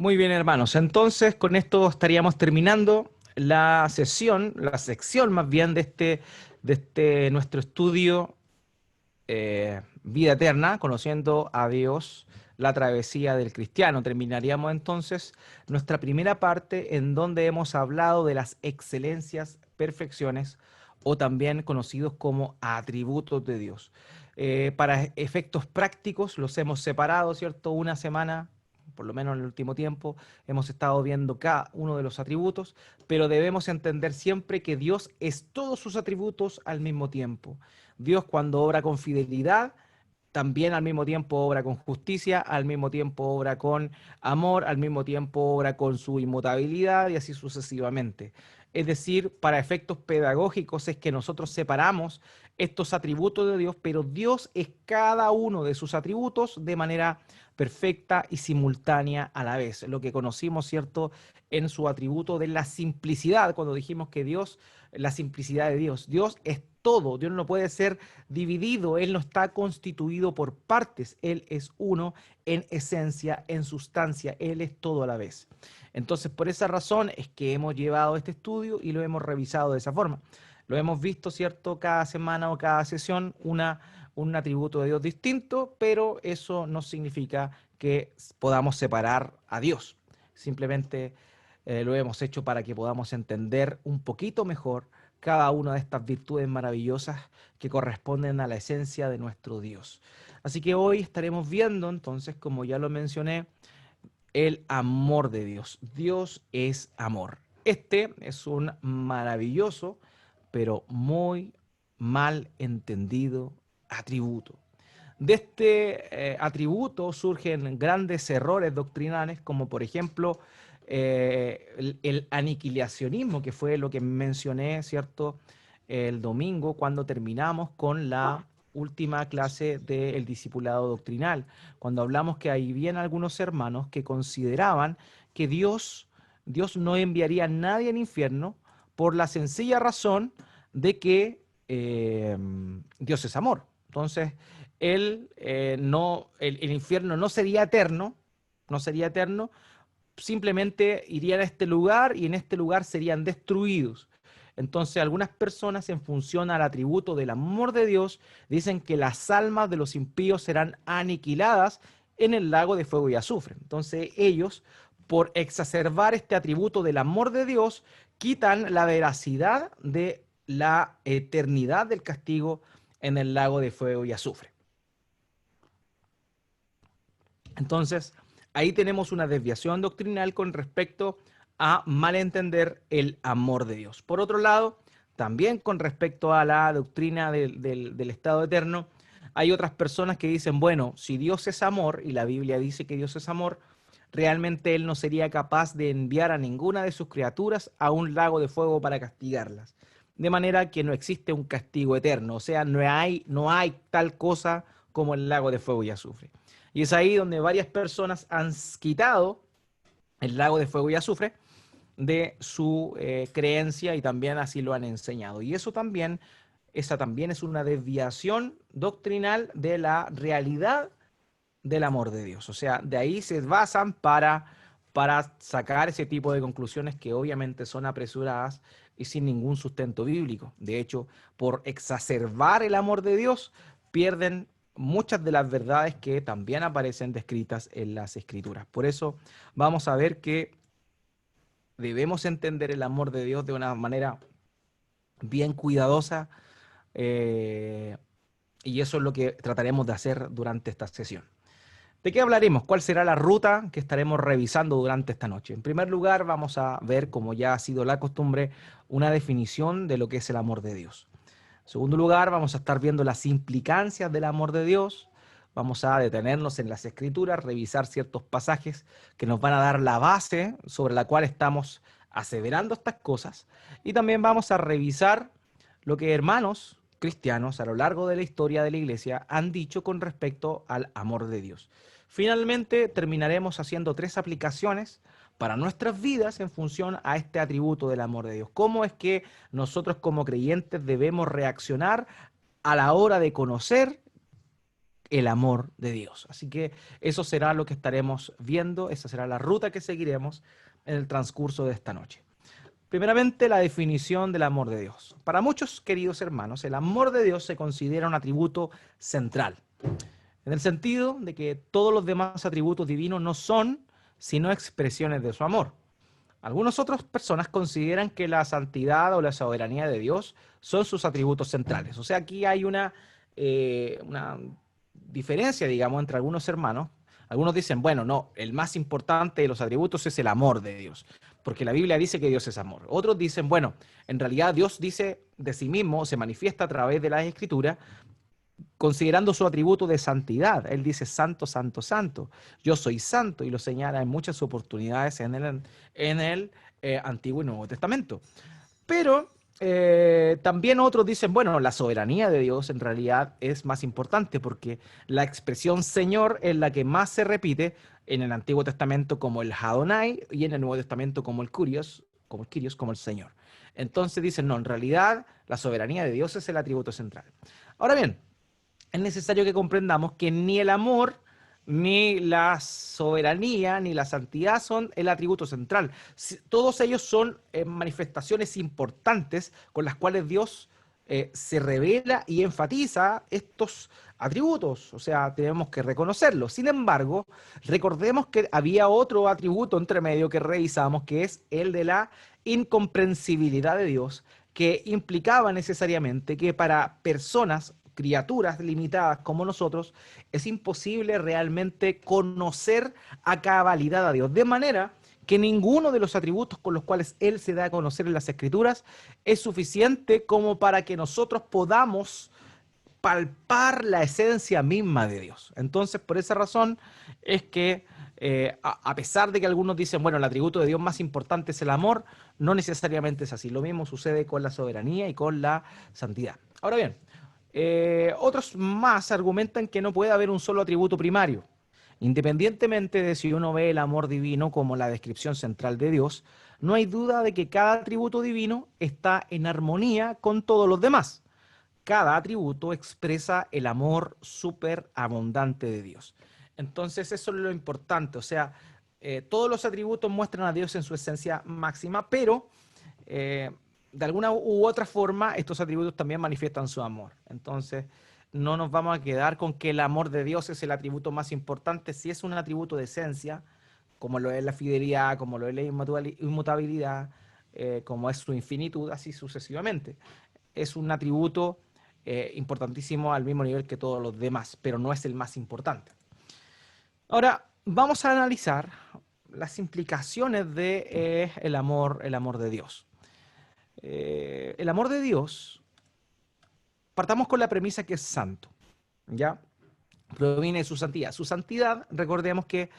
Muy bien, hermanos. Entonces, con esto estaríamos terminando la sesión, la sección más bien de este nuestro estudio Vida Eterna, conociendo a Dios, la travesía del cristiano. Terminaríamos entonces nuestra primera parte en donde hemos hablado de las excelencias, perfecciones o también conocidos como atributos de Dios. Para efectos prácticos los hemos separado, ¿cierto? Una semana, por lo menos en el último tiempo, hemos estado viendo cada uno de los atributos, pero debemos entender siempre que Dios es todos sus atributos al mismo tiempo. Dios cuando obra con fidelidad, también al mismo tiempo obra con justicia, al mismo tiempo obra con amor, al mismo tiempo obra con su inmutabilidad y así sucesivamente. Es decir, para efectos pedagógicos es que nosotros separamos estos atributos de Dios, pero Dios es cada uno de sus atributos de manera perfecta y simultánea a la vez. Lo que conocimos, ¿cierto?, en su atributo de la simplicidad, cuando dijimos que Dios, la simplicidad de Dios, Dios es todo, Dios no puede ser dividido, Él no está constituido por partes, Él es uno en esencia, en sustancia, Él es todo a la vez. Entonces, por esa razón es que hemos llevado este estudio y lo hemos revisado de esa forma. Lo hemos visto, ¿cierto? Cada semana o cada sesión un atributo de Dios distinto, pero eso no significa que podamos separar a Dios. Simplemente lo hemos hecho para que podamos entender un poquito mejor cada una de estas virtudes maravillosas que corresponden a la esencia de nuestro Dios. Así que hoy estaremos viendo entonces, como ya lo mencioné, el amor de Dios. Dios es amor. Este es un maravilloso, pero muy mal entendido atributo. De este atributo surgen grandes errores doctrinales, como por ejemplo el aniquilacionismo, que fue lo que mencioné, ¿cierto? El domingo, cuando terminamos con la última clase del discipulado doctrinal, cuando hablamos que ahí bien algunos hermanos que consideraban que Dios no enviaría a nadie al infierno por la sencilla razón de que Dios es amor. Entonces, el infierno no sería eterno, no sería eterno, simplemente irían a este lugar y en este lugar serían destruidos. Entonces, algunas personas, en función al atributo del amor de Dios, dicen que las almas de los impíos serán aniquiladas en el lago de fuego y azufre. Entonces, ellos, por exacerbar este atributo del amor de Dios, quitan la veracidad de la eternidad del castigo en el lago de fuego y azufre. Entonces, ahí tenemos una desviación doctrinal con respecto a malentender el amor de Dios. Por otro lado, también con respecto a la doctrina del estado eterno, hay otras personas que dicen, bueno, si Dios es amor, y la Biblia dice que Dios es amor, realmente Él no sería capaz de enviar a ninguna de sus criaturas a un lago de fuego para castigarlas. De manera que no existe un castigo eterno, o sea, no hay tal cosa como el lago de fuego y azufre. Y es ahí donde varias personas han quitado el lago de fuego y azufre de su creencia y también así lo han enseñado. Y esa también es una desviación doctrinal de la realidad del amor de Dios. O sea, de ahí se basan para sacar ese tipo de conclusiones que obviamente son apresuradas y sin ningún sustento bíblico. De hecho, por exacerbar el amor de Dios, pierden muchas de las verdades que también aparecen descritas en las Escrituras. Por eso vamos a ver que debemos entender el amor de Dios de una manera bien cuidadosa, eh, y eso es lo que trataremos de hacer durante esta sesión. ¿De qué hablaremos? ¿Cuál será la ruta que estaremos revisando durante esta noche? En primer lugar, vamos a ver, como ya ha sido la costumbre, una definición de lo que es el amor de Dios. En segundo lugar, vamos a estar viendo las implicancias del amor de Dios. Vamos a detenernos en las Escrituras, revisar ciertos pasajes que nos van a dar la base sobre la cual estamos aseverando estas cosas. Y también vamos a revisar lo que hermanos cristianos a lo largo de la historia de la iglesia han dicho con respecto al amor de Dios. Finalmente, terminaremos haciendo 3 aplicaciones para nuestras vidas en función a este atributo del amor de Dios. ¿Cómo es que nosotros como creyentes debemos reaccionar a la hora de conocer el amor de Dios. Así que eso será lo que estaremos viendo, esa será la ruta que seguiremos en el transcurso de esta noche. Primeramente, la definición del amor de Dios. Para muchos, queridos hermanos, el amor de Dios se considera un atributo central, en el sentido de que todos los demás atributos divinos no son sino expresiones de su amor. Algunas otras personas consideran que la santidad o la soberanía de Dios son sus atributos centrales. O sea, aquí hay una diferencia, digamos, entre algunos hermanos. Algunos dicen, bueno, no, el más importante de los atributos es el amor de Dios, porque la Biblia dice que Dios es amor. Otros dicen, bueno, en realidad Dios dice de sí mismo, se manifiesta a través de las Escrituras, considerando su atributo de santidad. Él dice, santo, santo, santo. Yo soy santo, y lo señala en muchas oportunidades en el Antiguo y Nuevo Testamento. Pero también otros dicen, bueno, la soberanía de Dios en realidad es más importante, porque la expresión Señor es la que más se repite en el Antiguo Testamento como el Adonai, y en el Nuevo Testamento como el Kyrios, como el Señor. Entonces dicen, no, en realidad la soberanía de Dios es el atributo central. Ahora bien, es necesario que comprendamos que ni el amor, ni la soberanía, ni la santidad son el atributo central. Todos ellos son manifestaciones importantes con las cuales Dios se revela y enfatiza estos atributos. O sea, tenemos que reconocerlos. Sin embargo, recordemos que había otro atributo entre medio que revisamos, que es el de la incomprensibilidad de Dios, que implicaba necesariamente que para personas, criaturas limitadas como nosotros, es imposible realmente conocer a cabalidad a Dios. De manera que ninguno de los atributos con los cuales Él se da a conocer en las Escrituras es suficiente como para que nosotros podamos palpar la esencia misma de Dios. Entonces, por esa razón es que, a pesar de que algunos dicen, bueno, el atributo de Dios más importante es el amor, no necesariamente es así. Lo mismo sucede con la soberanía y con la santidad. Ahora bien, otros más argumentan que no puede haber un solo atributo primario. Independientemente de si uno ve el amor divino como la descripción central de Dios, no hay duda de que cada atributo divino está en armonía con todos los demás. Cada atributo expresa el amor superabundante de Dios. Entonces eso es lo importante, o sea, todos los atributos muestran a Dios en su esencia máxima, pero de alguna u otra forma estos atributos también manifiestan su amor. Entonces no nos vamos a quedar con que el amor de Dios es el atributo más importante, si es un atributo de esencia, como lo es la fidelidad, como lo es la inmutabilidad, como es su infinitud, así sucesivamente. Es un atributo importantísimo al mismo nivel que todos los demás, pero no es el más importante. Ahora, vamos a analizar las implicaciones de el amor de Dios. El amor de Dios, partamos con la premisa que es santo, ¿ya? Proviene de su santidad. Su santidad, recordemos que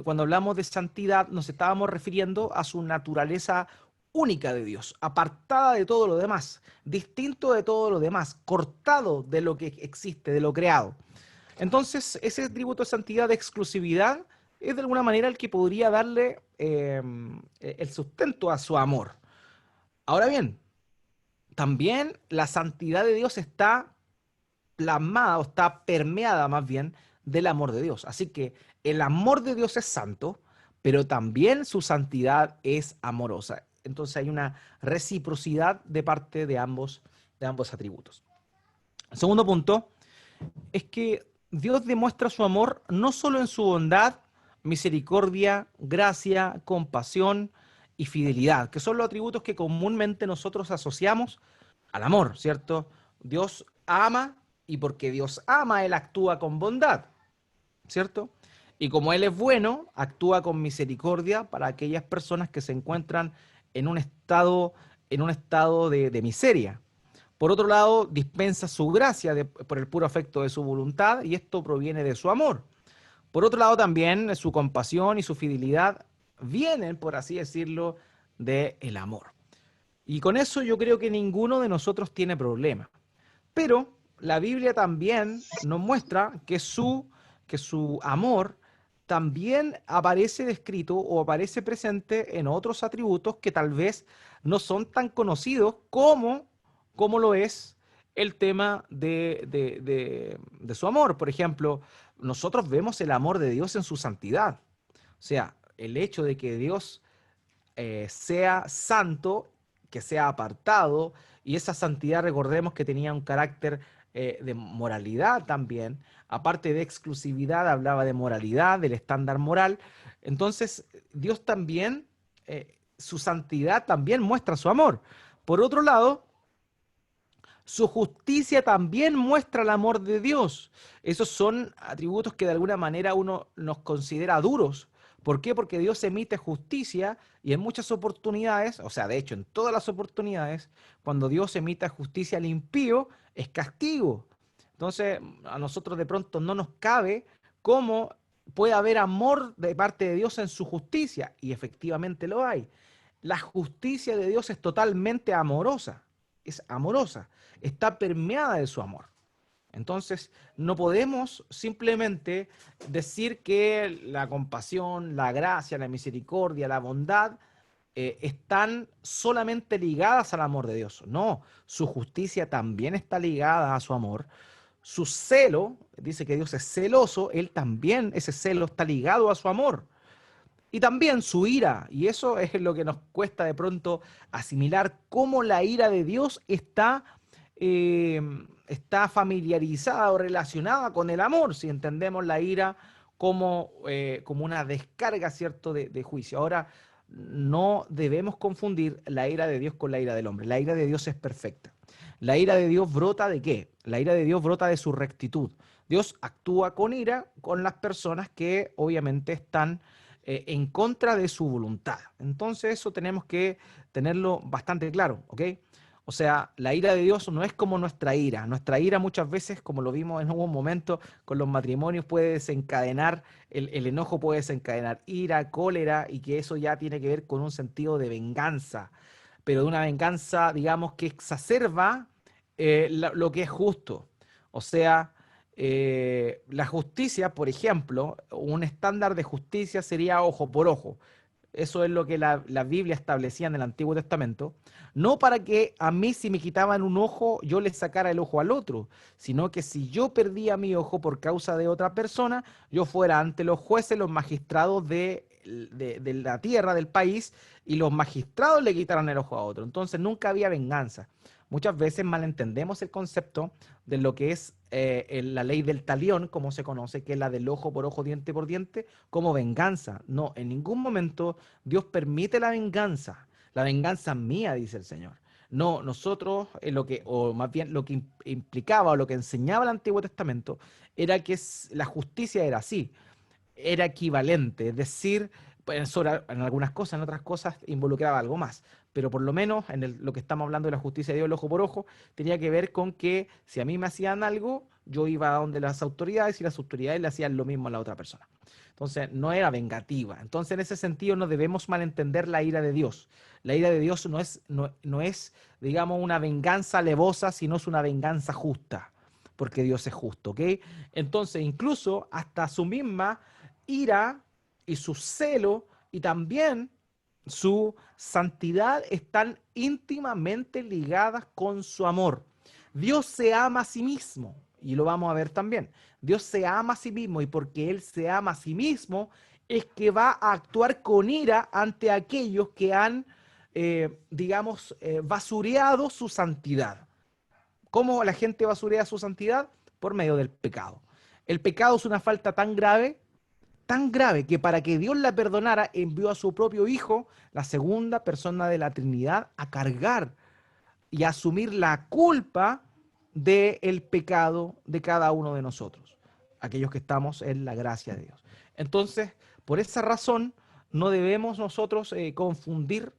cuando hablamos de santidad nos estábamos refiriendo a su naturaleza única de Dios, apartada de todo lo demás, distinto de todo lo demás, cortado de lo que existe, de lo creado. Entonces, ese atributo de santidad, de exclusividad, es de alguna manera el que podría darle el sustento a su amor. Ahora bien, también la santidad de Dios está plasmada o está permeada más bien del amor de Dios. Así que el amor de Dios es santo, pero también su santidad es amorosa. Entonces hay una reciprocidad de parte de ambos atributos. El segundo punto es que Dios demuestra su amor no solo en su bondad, misericordia, gracia, compasión y fidelidad, que son los atributos que comúnmente nosotros asociamos al amor, ¿cierto? Dios ama, y porque Dios ama, Él actúa con bondad, ¿cierto? Y como Él es bueno, actúa con misericordia para aquellas personas que se encuentran en un estado de miseria. Por otro lado, dispensa su gracia por el puro afecto de su voluntad, y esto proviene de su amor. Por otro lado, también su compasión y su fidelidad vienen, por así decirlo, del amor. Y con eso yo creo que ninguno de nosotros tiene problema. Pero la Biblia también nos muestra que su amor también aparece descrito o aparece presente en otros atributos que tal vez no son tan conocidos como lo es el tema de su amor. Por ejemplo, nosotros vemos el amor de Dios en su santidad. O sea, el hecho de que Dios sea santo, que sea apartado, y esa santidad recordemos que tenía un carácter de moralidad también, aparte de exclusividad, hablaba de moralidad, del estándar moral. Entonces, Dios también, su santidad también muestra su amor. Por otro lado, su justicia también muestra el amor de Dios. Esos son atributos que de alguna manera uno nos considera duros. ¿Por qué? Porque Dios emite justicia y en muchas oportunidades, o sea, de hecho en todas las oportunidades, cuando Dios emite justicia al impío, es castigo. Entonces, a nosotros de pronto no nos cabe cómo puede haber amor de parte de Dios en su justicia, y efectivamente lo hay. La justicia de Dios es totalmente amorosa, es amorosa, está permeada de su amor. Entonces, no podemos simplemente decir que la compasión, la gracia, la misericordia, la bondad están solamente ligadas al amor de Dios. No, su justicia también está ligada a su amor. Su celo, dice que Dios es celoso, él también, ese celo está ligado a su amor. Y también su ira, y eso es lo que nos cuesta de pronto asimilar cómo la ira de Dios eh, está familiarizada o relacionada con el amor, si entendemos la ira como una descarga, ¿cierto?, de juicio. Ahora, no debemos confundir la ira de Dios con la ira del hombre. La ira de Dios es perfecta. La ira de Dios brota ¿de qué? La ira de Dios brota de su rectitud. Dios actúa con ira con las personas que obviamente están en contra de su voluntad. Entonces eso tenemos que tenerlo bastante claro, ¿ok? O sea, la ira de Dios no es como nuestra ira. Nuestra ira muchas veces, como lo vimos en algún momento con los matrimonios, puede desencadenar, el enojo puede desencadenar ira, cólera, y que eso ya tiene que ver con un sentido de venganza, pero de una venganza, digamos, que exacerba lo que es justo. O sea, la justicia, por ejemplo, un estándar de justicia sería ojo por ojo. Eso es lo que la Biblia establecía en el Antiguo Testamento. No para que a mí si me quitaban un ojo, yo le sacara el ojo al otro, sino que si yo perdía mi ojo por causa de otra persona, yo fuera ante los jueces, los magistrados de la tierra, del país, y los magistrados le quitaran el ojo a otro. Entonces nunca había venganza. Muchas veces malentendemos el concepto de lo que es la ley del talión, como se conoce, que es la del ojo por ojo, diente por diente, como venganza. No, en ningún momento Dios permite la venganza. La venganza es mía, dice el Señor. No, nosotros, o más bien lo que implicaba o lo que enseñaba el Antiguo Testamento, era que la justicia era así, era equivalente, es decir, pues, en algunas cosas, en otras cosas involucraba algo más, pero por lo menos en lo que estamos hablando de la justicia de Dios, el ojo por ojo, tenía que ver con que si a mí me hacían algo, yo iba a donde las autoridades y las autoridades le hacían lo mismo a la otra persona. Entonces, no era vengativa. Entonces, en ese sentido, no debemos malentender la ira de Dios. La ira de Dios no es, digamos, una venganza alevosa, sino es una venganza justa, porque Dios es justo, ¿ok? Entonces, incluso hasta su misma ira y su celo y también su santidad están íntimamente ligadas con su amor. Dios se ama a sí mismo, y lo vamos a ver también. Dios se ama a sí mismo, y porque Él se ama a sí mismo, es que va a actuar con ira ante aquellos que han, digamos, basureado su santidad. ¿Cómo la gente basurea su santidad? Por medio del pecado. El pecado es una falta tan grave que para que Dios la perdonara envió a su propio Hijo, la segunda persona de la Trinidad, a cargar y a asumir la culpa del pecado de cada uno de nosotros, aquellos que estamos en la gracia de Dios. Entonces, por esa razón, no debemos nosotros confundirnos.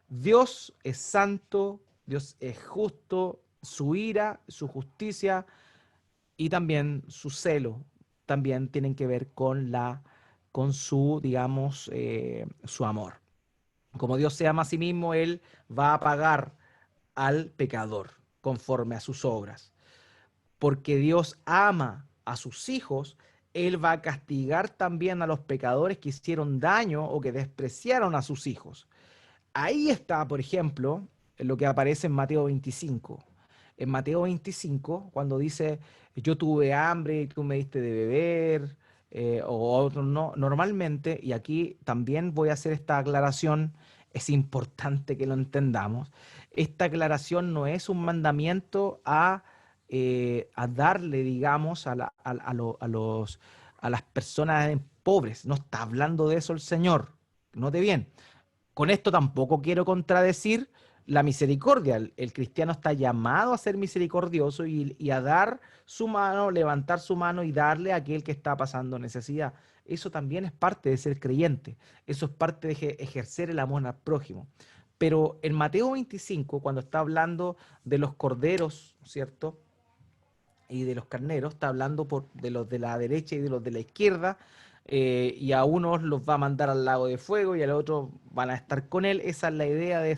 Dios es santo, Dios es justo, su ira, su justicia y también su celo también tienen que ver con su, digamos, su amor. Como Dios se ama a sí mismo, Él va a pagar al pecador conforme a sus obras. Porque Dios ama a sus hijos, Él va a castigar también a los pecadores que hicieron daño o que despreciaron a sus hijos. Ahí está, por ejemplo, lo que aparece en Mateo 25. En Mateo 25, cuando dice, yo tuve hambre y tú me diste de beber, o otro no, normalmente, y aquí también voy a hacer esta aclaración, es importante que lo entendamos, esta aclaración no es un mandamiento a darle, digamos, a las personas pobres, no está hablando de eso el Señor, note bien. Con esto tampoco quiero contradecir la misericordia. El cristiano está llamado a ser misericordioso y a dar su mano, levantar su mano y darle a aquel que está pasando necesidad. Eso también es parte de ser creyente. Eso es parte de ejercer el amor al prójimo. Pero en Mateo 25, cuando está hablando de los corderos, ¿cierto? Y de los carneros, está hablando de los de la derecha y de los de la izquierda, y a unos los va a mandar al lago de fuego y a los otros van a estar con él. Esa es la idea de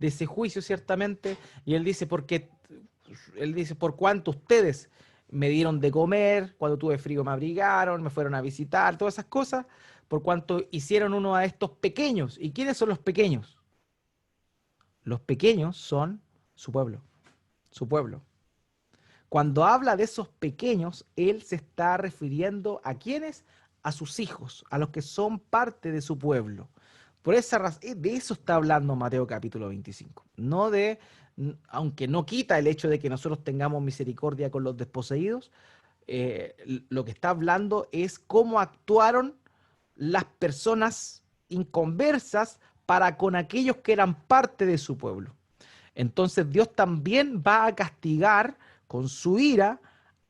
ese juicio, ciertamente. Y él dice, por cuánto ustedes me dieron de comer, cuando tuve frío me abrigaron, me fueron a visitar, todas esas cosas, por cuanto hicieron uno a estos pequeños. ¿Y quiénes son los pequeños? Los pequeños son su pueblo, su pueblo. Cuando habla de esos pequeños, él se está refiriendo a quiénes, a sus hijos, a los que son parte de su pueblo. Por esa razón, de eso está hablando Mateo capítulo 25. No de, aunque no quita el hecho de que nosotros tengamos misericordia con los desposeídos, lo que está hablando es cómo actuaron las personas inconversas para con aquellos que eran parte de su pueblo. Entonces Dios también va a castigar con su ira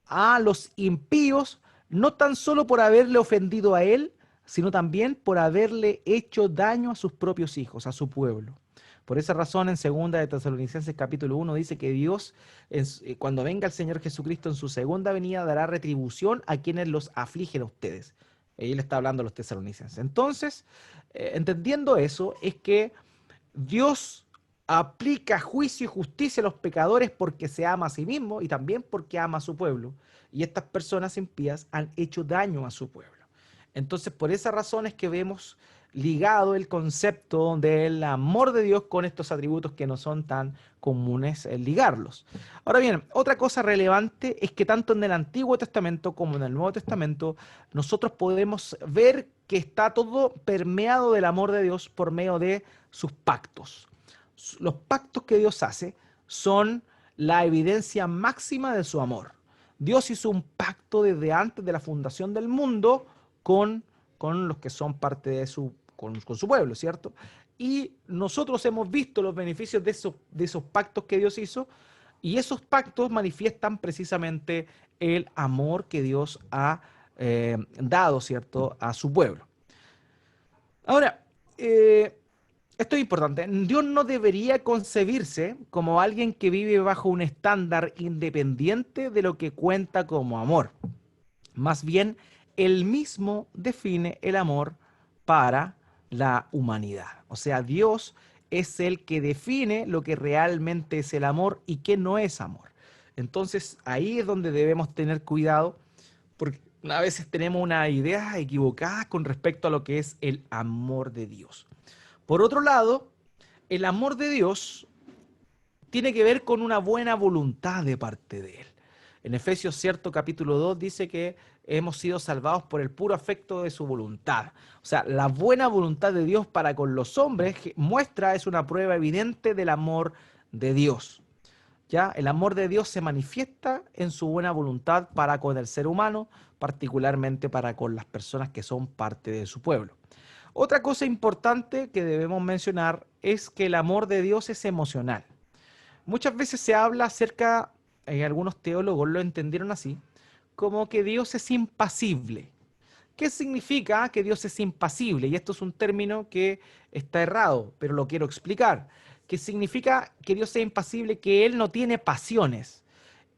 a los impíos, no tan solo por haberle ofendido a él, sino también por haberle hecho daño a sus propios hijos, a su pueblo. Por esa razón, en 2 de Tesalonicenses capítulo 1 dice que Dios, cuando venga el Señor Jesucristo en su segunda venida, dará retribución a quienes los afligen a ustedes. Él está hablando a los tesalonicenses. Entonces, entendiendo eso, es que Dios aplica juicio y justicia a los pecadores porque se ama a sí mismo y también porque ama a su pueblo. Y estas personas impías han hecho daño a su pueblo. Entonces, por esa razón es que vemos ligado el concepto del amor de Dios con estos atributos que no son tan comunes ligarlos. Ahora bien, otra cosa relevante es que tanto en el Antiguo Testamento como en el Nuevo Testamento nosotros podemos ver que está todo permeado del amor de Dios por medio de sus pactos. Los pactos que Dios hace son la evidencia máxima de su amor. Dios hizo un pacto desde antes de la fundación del mundo con los que son parte de con su pueblo, ¿cierto? Y nosotros hemos visto los beneficios de esos pactos que Dios hizo, y esos pactos manifiestan precisamente el amor que Dios ha dado, ¿cierto?, a su pueblo. Ahora, esto es importante. Dios no debería concebirse como alguien que vive bajo un estándar independiente de lo que cuenta como amor. Más bien, Él mismo define el amor para la humanidad. O sea, Dios es el que define lo que realmente es el amor y qué no es amor. Entonces, ahí es donde debemos tener cuidado, porque a veces tenemos unas ideas equivocadas con respecto a lo que es el amor de Dios. Por otro lado, el amor de Dios tiene que ver con una buena voluntad de parte de Él. En Efesios, cierto, capítulo 2 dice que hemos sido salvados por el puro afecto de su voluntad. O sea, la buena voluntad de Dios para con los hombres es una prueba evidente del amor de Dios. ¿Ya? El amor de Dios se manifiesta en su buena voluntad para con el ser humano, particularmente para con las personas que son parte de su pueblo. Otra cosa importante que debemos mencionar es que el amor de Dios es emocional. Muchas veces se habla acerca, algunos teólogos lo entendieron así, como que Dios es impasible. ¿Qué significa que Dios es impasible? Y esto es un término que está errado, pero lo quiero explicar. ¿Qué significa que Dios sea impasible? Que Él no tiene pasiones.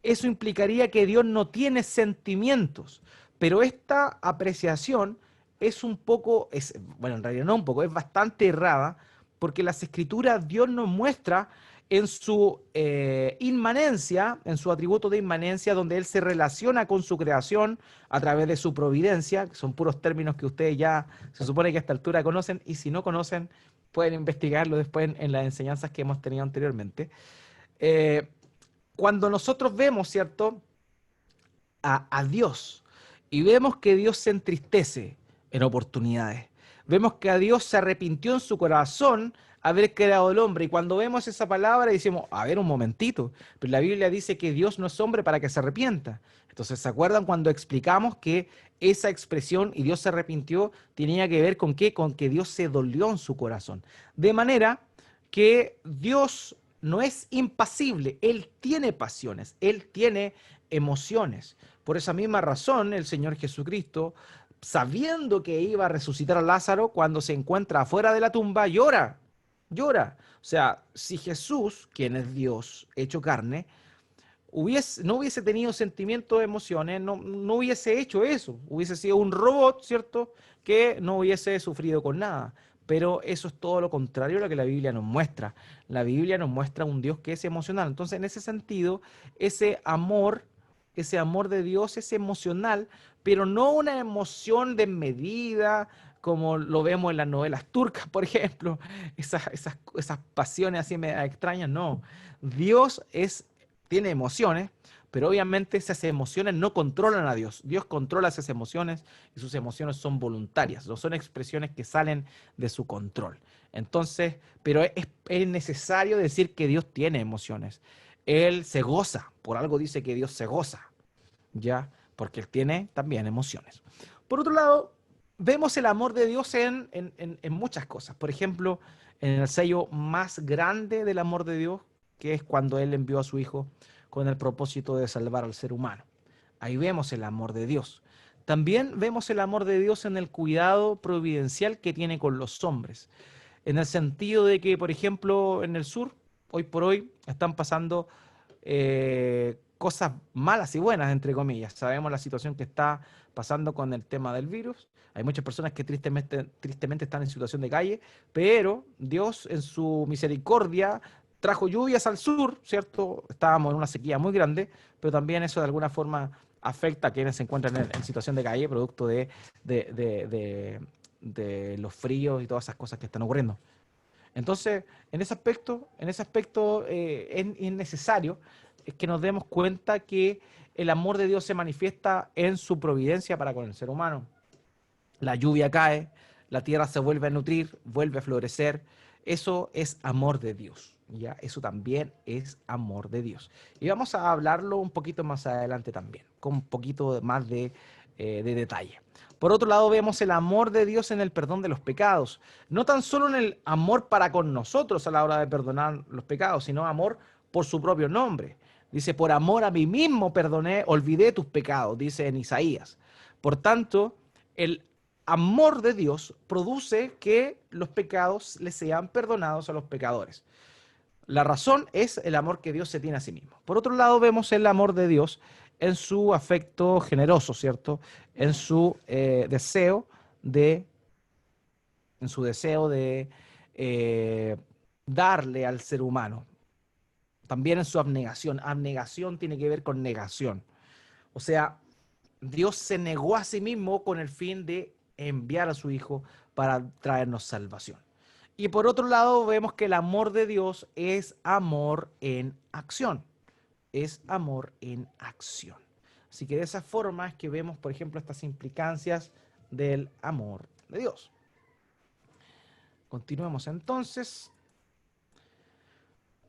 Eso implicaría que Dios no tiene sentimientos. Pero esta apreciación es un poco, bueno, en realidad no un poco, es bastante errada, porque las Escrituras Dios nos muestra en su inmanencia, en su atributo de inmanencia, donde Él se relaciona con su creación a través de su providencia, que son puros términos que ustedes ya se supone que a esta altura conocen, y si no conocen, pueden investigarlo después en las enseñanzas que hemos tenido anteriormente. Eh, Cuando nosotros vemos, ¿cierto?, a Dios y vemos que Dios se entristece en oportunidades, vemos que a Dios se arrepintió en su corazón haber creado al hombre, y cuando vemos esa palabra decimos, a ver un momentito, pero la Biblia dice que Dios no es hombre para que se arrepienta. Entonces, ¿se acuerdan cuando explicamos que esa expresión y Dios se arrepintió tenía que ver con qué? Con que Dios se dolió en su corazón. De manera que Dios no es impasible, Él tiene pasiones, Él tiene emociones. Por esa misma razón, el Señor Jesucristo, sabiendo que iba a resucitar a Lázaro, cuando se encuentra afuera de la tumba, llora, llora. O sea, si Jesús, quien es Dios hecho carne, no hubiese tenido sentimientos, emociones, no hubiese hecho eso. Hubiese sido un robot, ¿cierto? Que no hubiese sufrido con nada. Pero eso es todo lo contrario a lo que la Biblia nos muestra. La Biblia nos muestra un Dios que es emocional. Entonces, en ese sentido, ese amor de Dios es emocional, pero no una emoción desmedida, como lo vemos en las novelas turcas, por ejemplo, esas pasiones así medio extrañas, no. Dios tiene emociones, pero obviamente esas emociones no controlan a Dios. Dios controla esas emociones y sus emociones son voluntarias, no son expresiones que salen de su control. Entonces, pero es necesario decir que Dios tiene emociones. Él se goza, por algo dice que Dios se goza, ¿ya? Porque Él tiene también emociones. Por otro lado, vemos el amor de Dios en muchas cosas. Por ejemplo, en el sello más grande del amor de Dios, que es cuando Él envió a su Hijo con el propósito de salvar al ser humano. Ahí vemos el amor de Dios. También vemos el amor de Dios en el cuidado providencial que tiene con los hombres. En el sentido de que, por ejemplo, en el sur, hoy por hoy, están pasando cosas malas y buenas, entre comillas. Sabemos la situación que está pasando con el tema del virus. Hay muchas personas que tristemente están en situación de calle, pero Dios en su misericordia trajo lluvias al sur, ¿cierto? Estábamos en una sequía muy grande, pero también eso de alguna forma afecta a quienes se encuentran en situación de calle, producto de, de- de- de los fríos y todas esas cosas que están ocurriendo. Entonces, en ese aspecto es necesario que nos demos cuenta que el amor de Dios se manifiesta en su providencia para con el ser humano. La lluvia cae, la tierra se vuelve a nutrir, vuelve a florecer. Eso es amor de Dios, ¿ya? Eso también es amor de Dios. Y vamos a hablarlo un poquito más adelante también, con un poquito más de detalle. Por otro lado, vemos el amor de Dios en el perdón de los pecados. No tan solo en el amor para con nosotros a la hora de perdonar los pecados, sino amor por su propio nombre. Dice, por amor a mí mismo perdoné, olvidé tus pecados, dice en Isaías. Por tanto, el amor de Dios produce que los pecados le sean perdonados a los pecadores. La razón es el amor que Dios se tiene a sí mismo. Por otro lado, vemos el amor de Dios en su afecto generoso, ¿cierto? En su deseo de, en su deseo de eh, darle al ser humano. También en su abnegación. Abnegación tiene que ver con negación. O sea, Dios se negó a sí mismo con el fin de enviar a su Hijo para traernos salvación. Y por otro lado, vemos que el amor de Dios es amor en acción. Es amor en acción. Así que de esa forma es que vemos, por ejemplo, estas implicancias del amor de Dios. Continuemos entonces.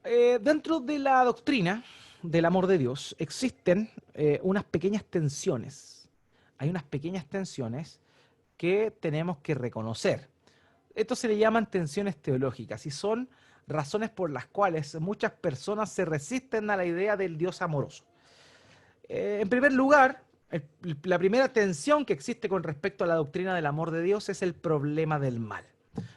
Dentro de la doctrina del amor de Dios existen unas pequeñas tensiones. Hay unas pequeñas tensiones que tenemos que reconocer. Esto se le llaman tensiones teológicas y son razones por las cuales muchas personas se resisten a la idea del Dios amoroso. En primer lugar, la primera tensión que existe con respecto a la doctrina del amor de Dios es el problema del mal.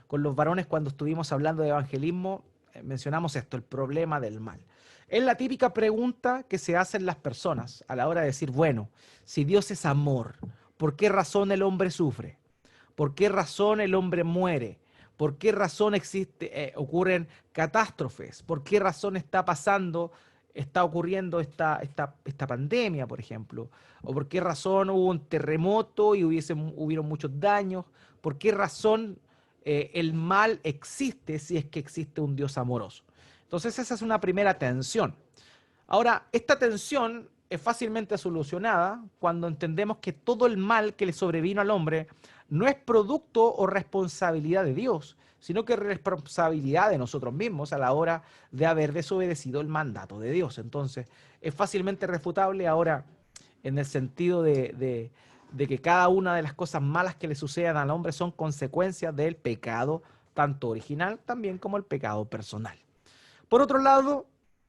Con los varones, cuando estuvimos hablando de evangelismo, mencionamos esto, el problema del mal. Es la típica pregunta que se hacen las personas a la hora de decir, bueno, si Dios es amor, ¿por qué razón el hombre sufre? ¿Por qué razón el hombre muere? ¿Por qué razón ocurren catástrofes? ¿Por qué razón está ocurriendo esta pandemia, por ejemplo? ¿O por qué razón hubo un terremoto y hubieron muchos daños? ¿Por qué razón el mal existe si es que existe un Dios amoroso. Entonces esa es una primera tensión. Ahora, esta tensión es fácilmente solucionada cuando entendemos que todo el mal que le sobrevino al hombre no es producto o responsabilidad de Dios, sino que es responsabilidad de nosotros mismos a la hora de haber desobedecido el mandato de Dios. Entonces, es fácilmente refutable ahora en el sentido de que cada una de las cosas malas que le sucedan al hombre son consecuencias del pecado, tanto original también como el pecado personal. Por otro lado,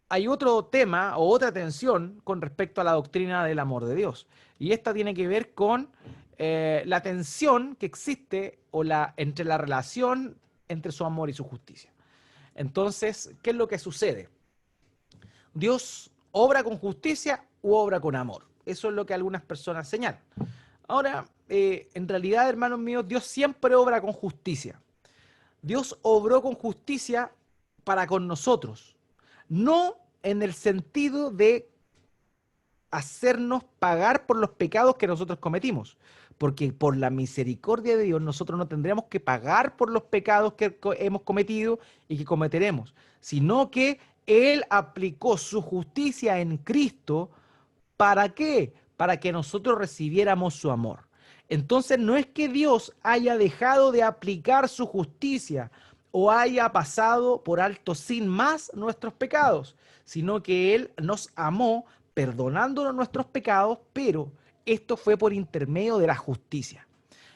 hay otro tema o otra tensión con respecto a la doctrina del amor de Dios. Y esta tiene que ver con la tensión que existe entre la relación entre su amor y su justicia. Entonces, ¿qué es lo que sucede? ¿Dios obra con justicia u obra con amor? Eso es lo que algunas personas señalan. Ahora, en realidad, hermanos míos, Dios siempre obra con justicia. Dios obró con justicia para con nosotros, no en el sentido de hacernos pagar por los pecados que nosotros cometimos, porque por la misericordia de Dios nosotros no tendríamos que pagar por los pecados que hemos cometido y que cometeremos, sino que Él aplicó su justicia en Cristo. ¿Para qué? Para que nosotros recibiéramos su amor. Entonces no es que Dios haya dejado de aplicar su justicia o haya pasado por alto sin más nuestros pecados, sino que Él nos amó perdonándonos nuestros pecados, pero esto fue por intermedio de la justicia.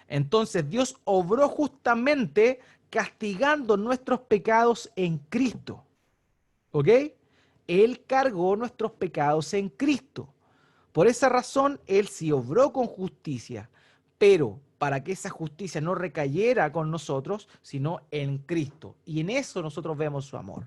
Entonces Dios obró justamente castigando nuestros pecados en Cristo. ¿Ok? Él cargó nuestros pecados en Cristo. Por esa razón, Él sí obró con justicia, pero para que esa justicia no recayera con nosotros, sino en Cristo. Y en eso nosotros vemos su amor.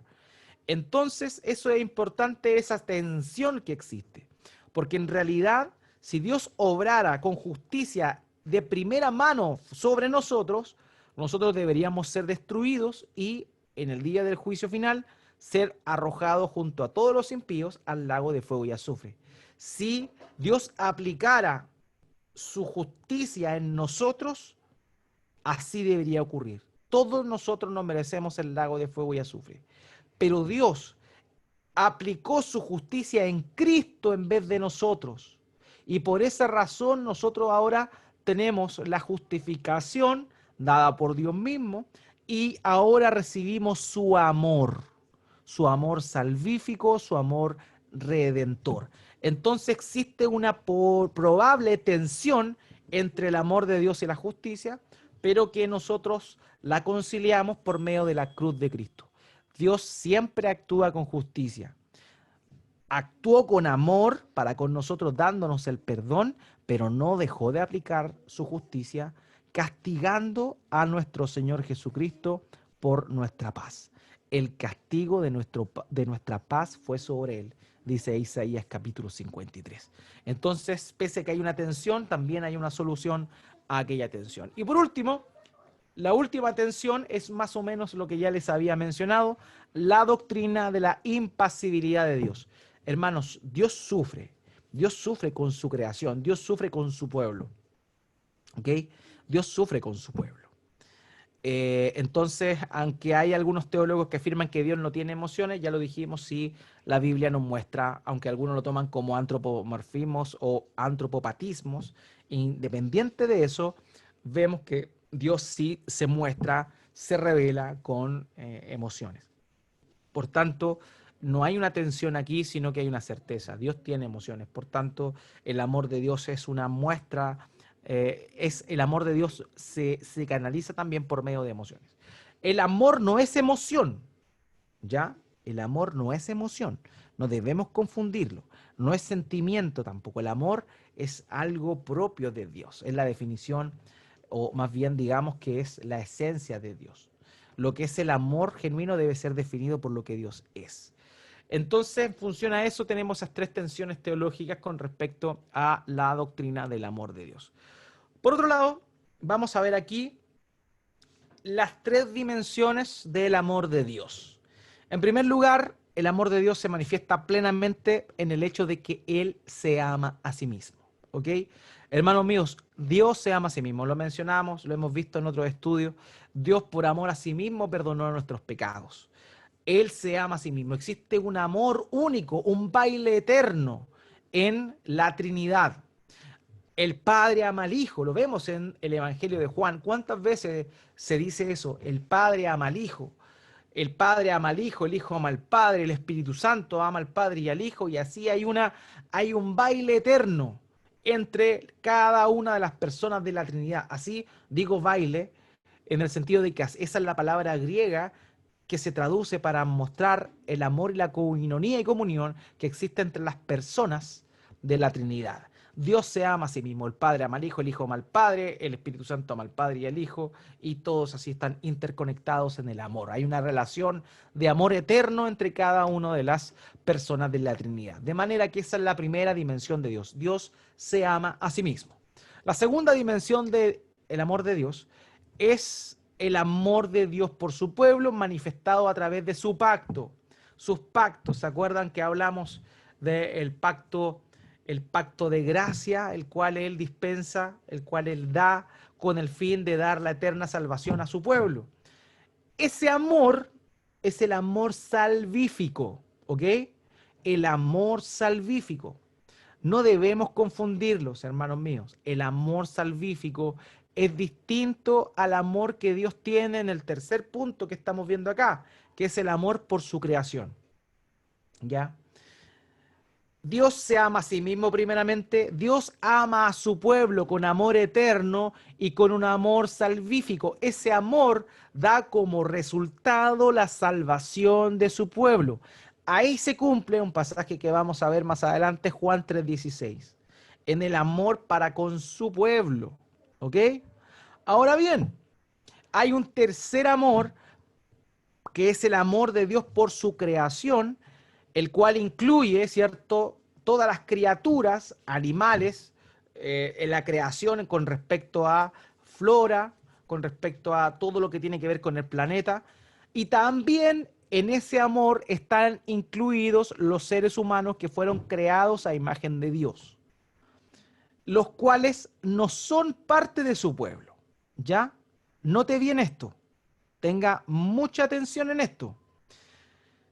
Entonces, eso es importante, esa tensión que existe. Porque en realidad, si Dios obrara con justicia de primera mano sobre nosotros, nosotros deberíamos ser destruidos y en el día del juicio final ser arrojados junto a todos los impíos al lago de fuego y azufre. Si Dios aplicara su justicia en nosotros, así debería ocurrir. Todos nosotros nos merecemos el lago de fuego y azufre. Pero Dios aplicó su justicia en Cristo en vez de nosotros. Y por esa razón nosotros ahora tenemos la justificación dada por Dios mismo y ahora recibimos su amor salvífico, su amor redentor. Entonces existe una probable tensión entre el amor de Dios y la justicia, pero que nosotros la conciliamos por medio de la cruz de Cristo. Dios siempre actúa con justicia. Actuó con amor para con nosotros dándonos el perdón, pero no dejó de aplicar su justicia, castigando a nuestro Señor Jesucristo por nuestra paz. El castigo de nuestra paz fue sobre él, dice Isaías capítulo 53. Entonces, pese a que hay una tensión, también hay una solución a aquella tensión. Y por último, la última tensión es más o menos lo que ya les había mencionado, la doctrina de la impasibilidad de Dios. Hermanos, Dios sufre con su creación, Dios sufre con su pueblo, ¿ok? Dios sufre con su pueblo. Entonces, aunque hay algunos teólogos que afirman que Dios no tiene emociones, ya lo dijimos, sí, la Biblia nos muestra, aunque algunos lo toman como antropomorfismos o antropopatismos, independiente de eso, vemos que Dios sí se muestra, se revela con emociones. Por tanto, no hay una tensión aquí, sino que hay una certeza. Dios tiene emociones. Por tanto, el amor de Dios es una muestra, el amor de Dios se canaliza también por medio de emociones. El amor no es emoción, ¿ya? El amor no es emoción. No debemos confundirlo. No es sentimiento tampoco. El amor es algo propio de Dios. Es la definición, o más bien digamos que es la esencia de Dios. Lo que es el amor genuino debe ser definido por lo que Dios es. Entonces, en función a eso, tenemos esas tres tensiones teológicas con respecto a la doctrina del amor de Dios. Por otro lado, vamos a ver aquí las tres dimensiones del amor de Dios. En primer lugar, el amor de Dios se manifiesta plenamente en el hecho de que Él se ama a sí mismo. ¿ok? Hermanos míos, Dios se ama a sí mismo, lo mencionamos, lo hemos visto en otros estudios. Dios por amor a sí mismo perdonó nuestros pecados. Él se ama a sí mismo. Existe un amor único, un baile eterno en la Trinidad. El Padre ama al Hijo, lo vemos en el Evangelio de Juan. ¿Cuántas veces se dice eso? El Padre ama al Hijo. El Padre ama al Hijo, el Hijo ama al Padre, el Espíritu Santo ama al Padre y al Hijo, y así hay un baile eterno entre cada una de las personas de la Trinidad. Así digo baile, en el sentido de que esa es la palabra griega que se traduce para mostrar el amor y la coinonía y comunión que existe entre las personas de la Trinidad. Dios se ama a sí mismo, el Padre ama al Hijo, el Hijo ama al Padre, el Espíritu Santo ama al Padre y al Hijo, y todos así están interconectados en el amor. Hay una relación de amor eterno entre cada una de las personas de la Trinidad. De manera que esa es la primera dimensión de Dios. Dios se ama a sí mismo. La segunda dimensión del amor de Dios es el amor de Dios por su pueblo manifestado a través de su pacto. Sus pactos, ¿se acuerdan que hablamos del pacto, el pacto de gracia, el cual Él dispensa, el cual Él da con el fin de dar la eterna salvación a su pueblo? Ese amor es el amor salvífico, ¿ok? El amor salvífico. No debemos confundirlos, hermanos míos. El amor salvífico es distinto al amor que Dios tiene en el tercer punto que estamos viendo acá, que es el amor por su creación. ¿Ya? Dios se ama a sí mismo primeramente, Dios ama a su pueblo con amor eterno y con un amor salvífico. Ese amor da como resultado la salvación de su pueblo. Ahí se cumple un pasaje que vamos a ver más adelante, Juan 3:16, en el amor para con su pueblo. ¿Ok? Ahora bien, hay un tercer amor que es el amor de Dios por su creación, el cual incluye, ¿cierto?, todas las criaturas, animales, en la creación con respecto a flora, con respecto a todo lo que tiene que ver con el planeta, y también en ese amor están incluidos los seres humanos que fueron creados a imagen de Dios, los cuales no son parte de su pueblo. ¿Ya? Note bien esto. Tenga mucha atención en esto.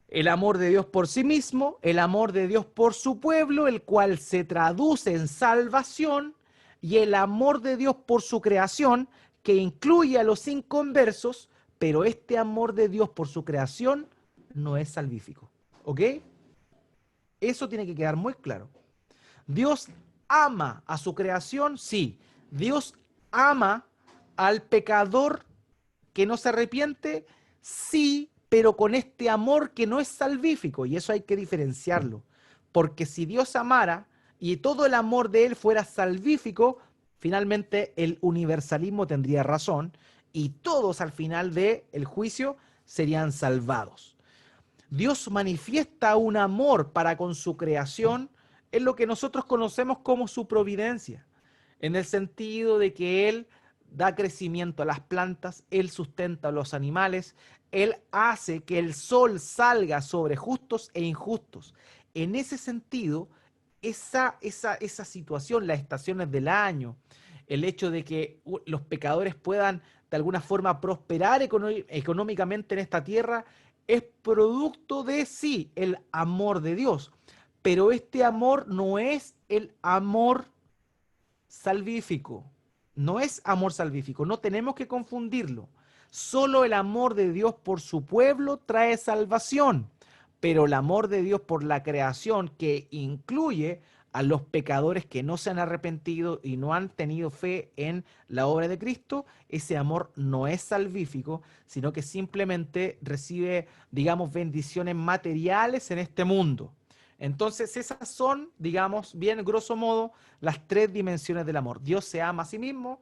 El amor de Dios por sí mismo, el amor de Dios por su pueblo, el cual se traduce en salvación, y el amor de Dios por su creación, que incluye a los inconversos, pero este amor de Dios por su creación no es salvífico. ¿Ok? Eso tiene que quedar muy claro. Dios ama a su creación, sí. Dios ama al pecador que no se arrepiente, sí, pero con este amor que no es salvífico, y eso hay que diferenciarlo, porque si Dios amara y todo el amor de Él fuera salvífico, finalmente el universalismo tendría razón y todos al final del juicio serían salvados. Dios manifiesta un amor para con su creación en lo que nosotros conocemos como su providencia, en el sentido de que Él da crecimiento a las plantas, Él sustenta a los animales, Él hace que el sol salga sobre justos e injustos. En ese sentido, esa situación, las estaciones del año, el hecho de que los pecadores puedan de alguna forma prosperar económicamente en esta tierra, es producto de sí el amor de Dios. Pero este amor no es el amor salvífico. No es amor salvífico, no tenemos que confundirlo. Solo el amor de Dios por su pueblo trae salvación, pero el amor de Dios por la creación, que incluye a los pecadores que no se han arrepentido y no han tenido fe en la obra de Cristo, ese amor no es salvífico, sino que simplemente recibe, digamos, bendiciones materiales en este mundo. Entonces esas son, digamos, bien grosso modo, las tres dimensiones del amor. Dios se ama a sí mismo,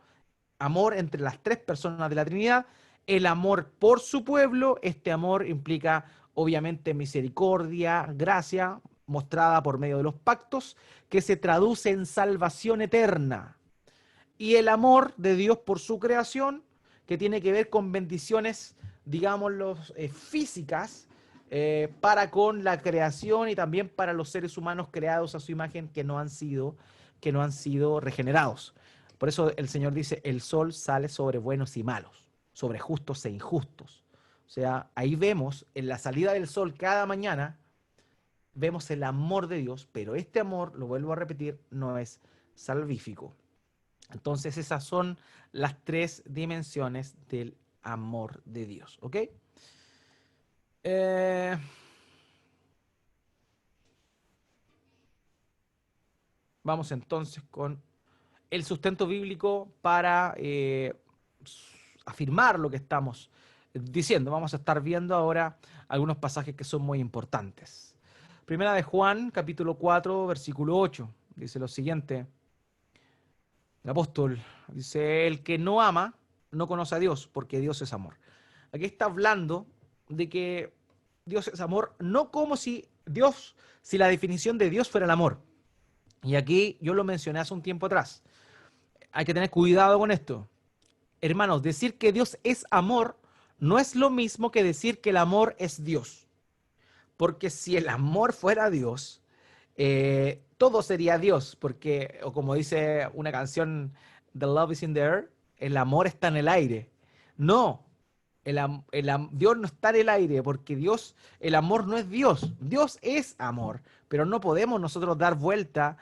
amor entre las tres personas de la Trinidad, el amor por su pueblo, este amor implica obviamente misericordia, gracia, mostrada por medio de los pactos, que se traduce en salvación eterna. Y el amor de Dios por su creación, que tiene que ver con bendiciones, digámoslo, físicas, para con la creación y también para los seres humanos creados a su imagen que no han sido que no han sido regenerados. Por eso el Señor dice, el sol sale sobre buenos y malos, sobre justos e injustos. O sea, ahí vemos en la salida del sol cada mañana, vemos el amor de Dios, pero este amor, lo vuelvo a repetir, no es salvífico. Entonces esas son las tres dimensiones del amor de Dios, ¿ok? Vamos entonces con el sustento bíblico para afirmar lo que estamos diciendo. Vamos a estar viendo ahora algunos pasajes que son muy importantes. Primera de Juan, capítulo 4, versículo 8, dice lo siguiente. El apóstol dice, el que no ama no conoce a Dios, porque Dios es amor. Aquí está hablando de que Dios es amor, no como si la definición de Dios fuera el amor. Y aquí yo lo mencioné hace un tiempo atrás. Hay que tener cuidado con esto. Hermanos, decir que Dios es amor no es lo mismo que decir que el amor es Dios. Porque si el amor fuera Dios, todo sería Dios. Porque, o como dice una canción, The Love is in the Air, el amor está en el aire. No, Dios no está en el aire, porque el amor no es Dios. Dios es amor, pero no podemos nosotros dar vuelta,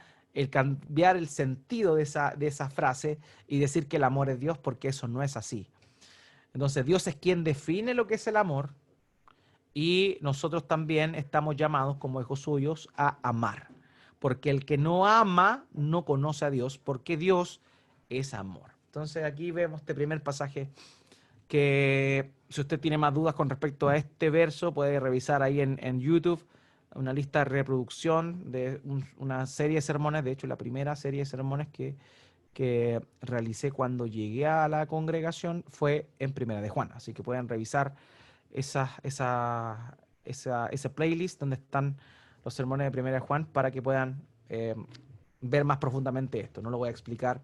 cambiar el sentido de esa frase y decir que el amor es Dios, porque eso no es así. Entonces Dios es quien define lo que es el amor y nosotros también estamos llamados como hijos suyos a amar. Porque el que no ama no conoce a Dios, porque Dios es amor. Entonces aquí vemos este primer pasaje que si usted tiene más dudas con respecto a este verso, puede revisar ahí en YouTube una lista de reproducción de una serie de sermones, de hecho la primera serie de sermones que realicé cuando llegué a la congregación fue en Primera de Juan, así que pueden revisar esa playlist donde están los sermones de Primera de Juan para que puedan ver más profundamente esto, no lo voy a explicar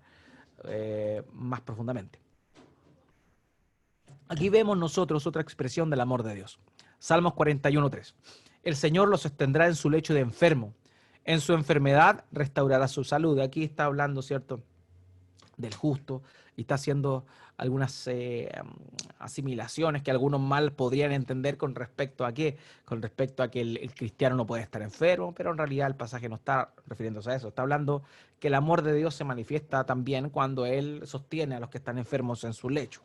más profundamente. Aquí vemos nosotros otra expresión del amor de Dios. Salmos 41:3. El Señor lo sostendrá en su lecho de enfermo. En su enfermedad restaurará su salud. Aquí está hablando, ¿cierto?, del justo y está haciendo algunas asimilaciones que algunos mal podrían entender con respecto a qué, con respecto a que el cristiano no puede estar enfermo, pero en realidad el pasaje no está refiriéndose a eso. Está hablando que el amor de Dios se manifiesta también cuando Él sostiene a los que están enfermos en su lecho.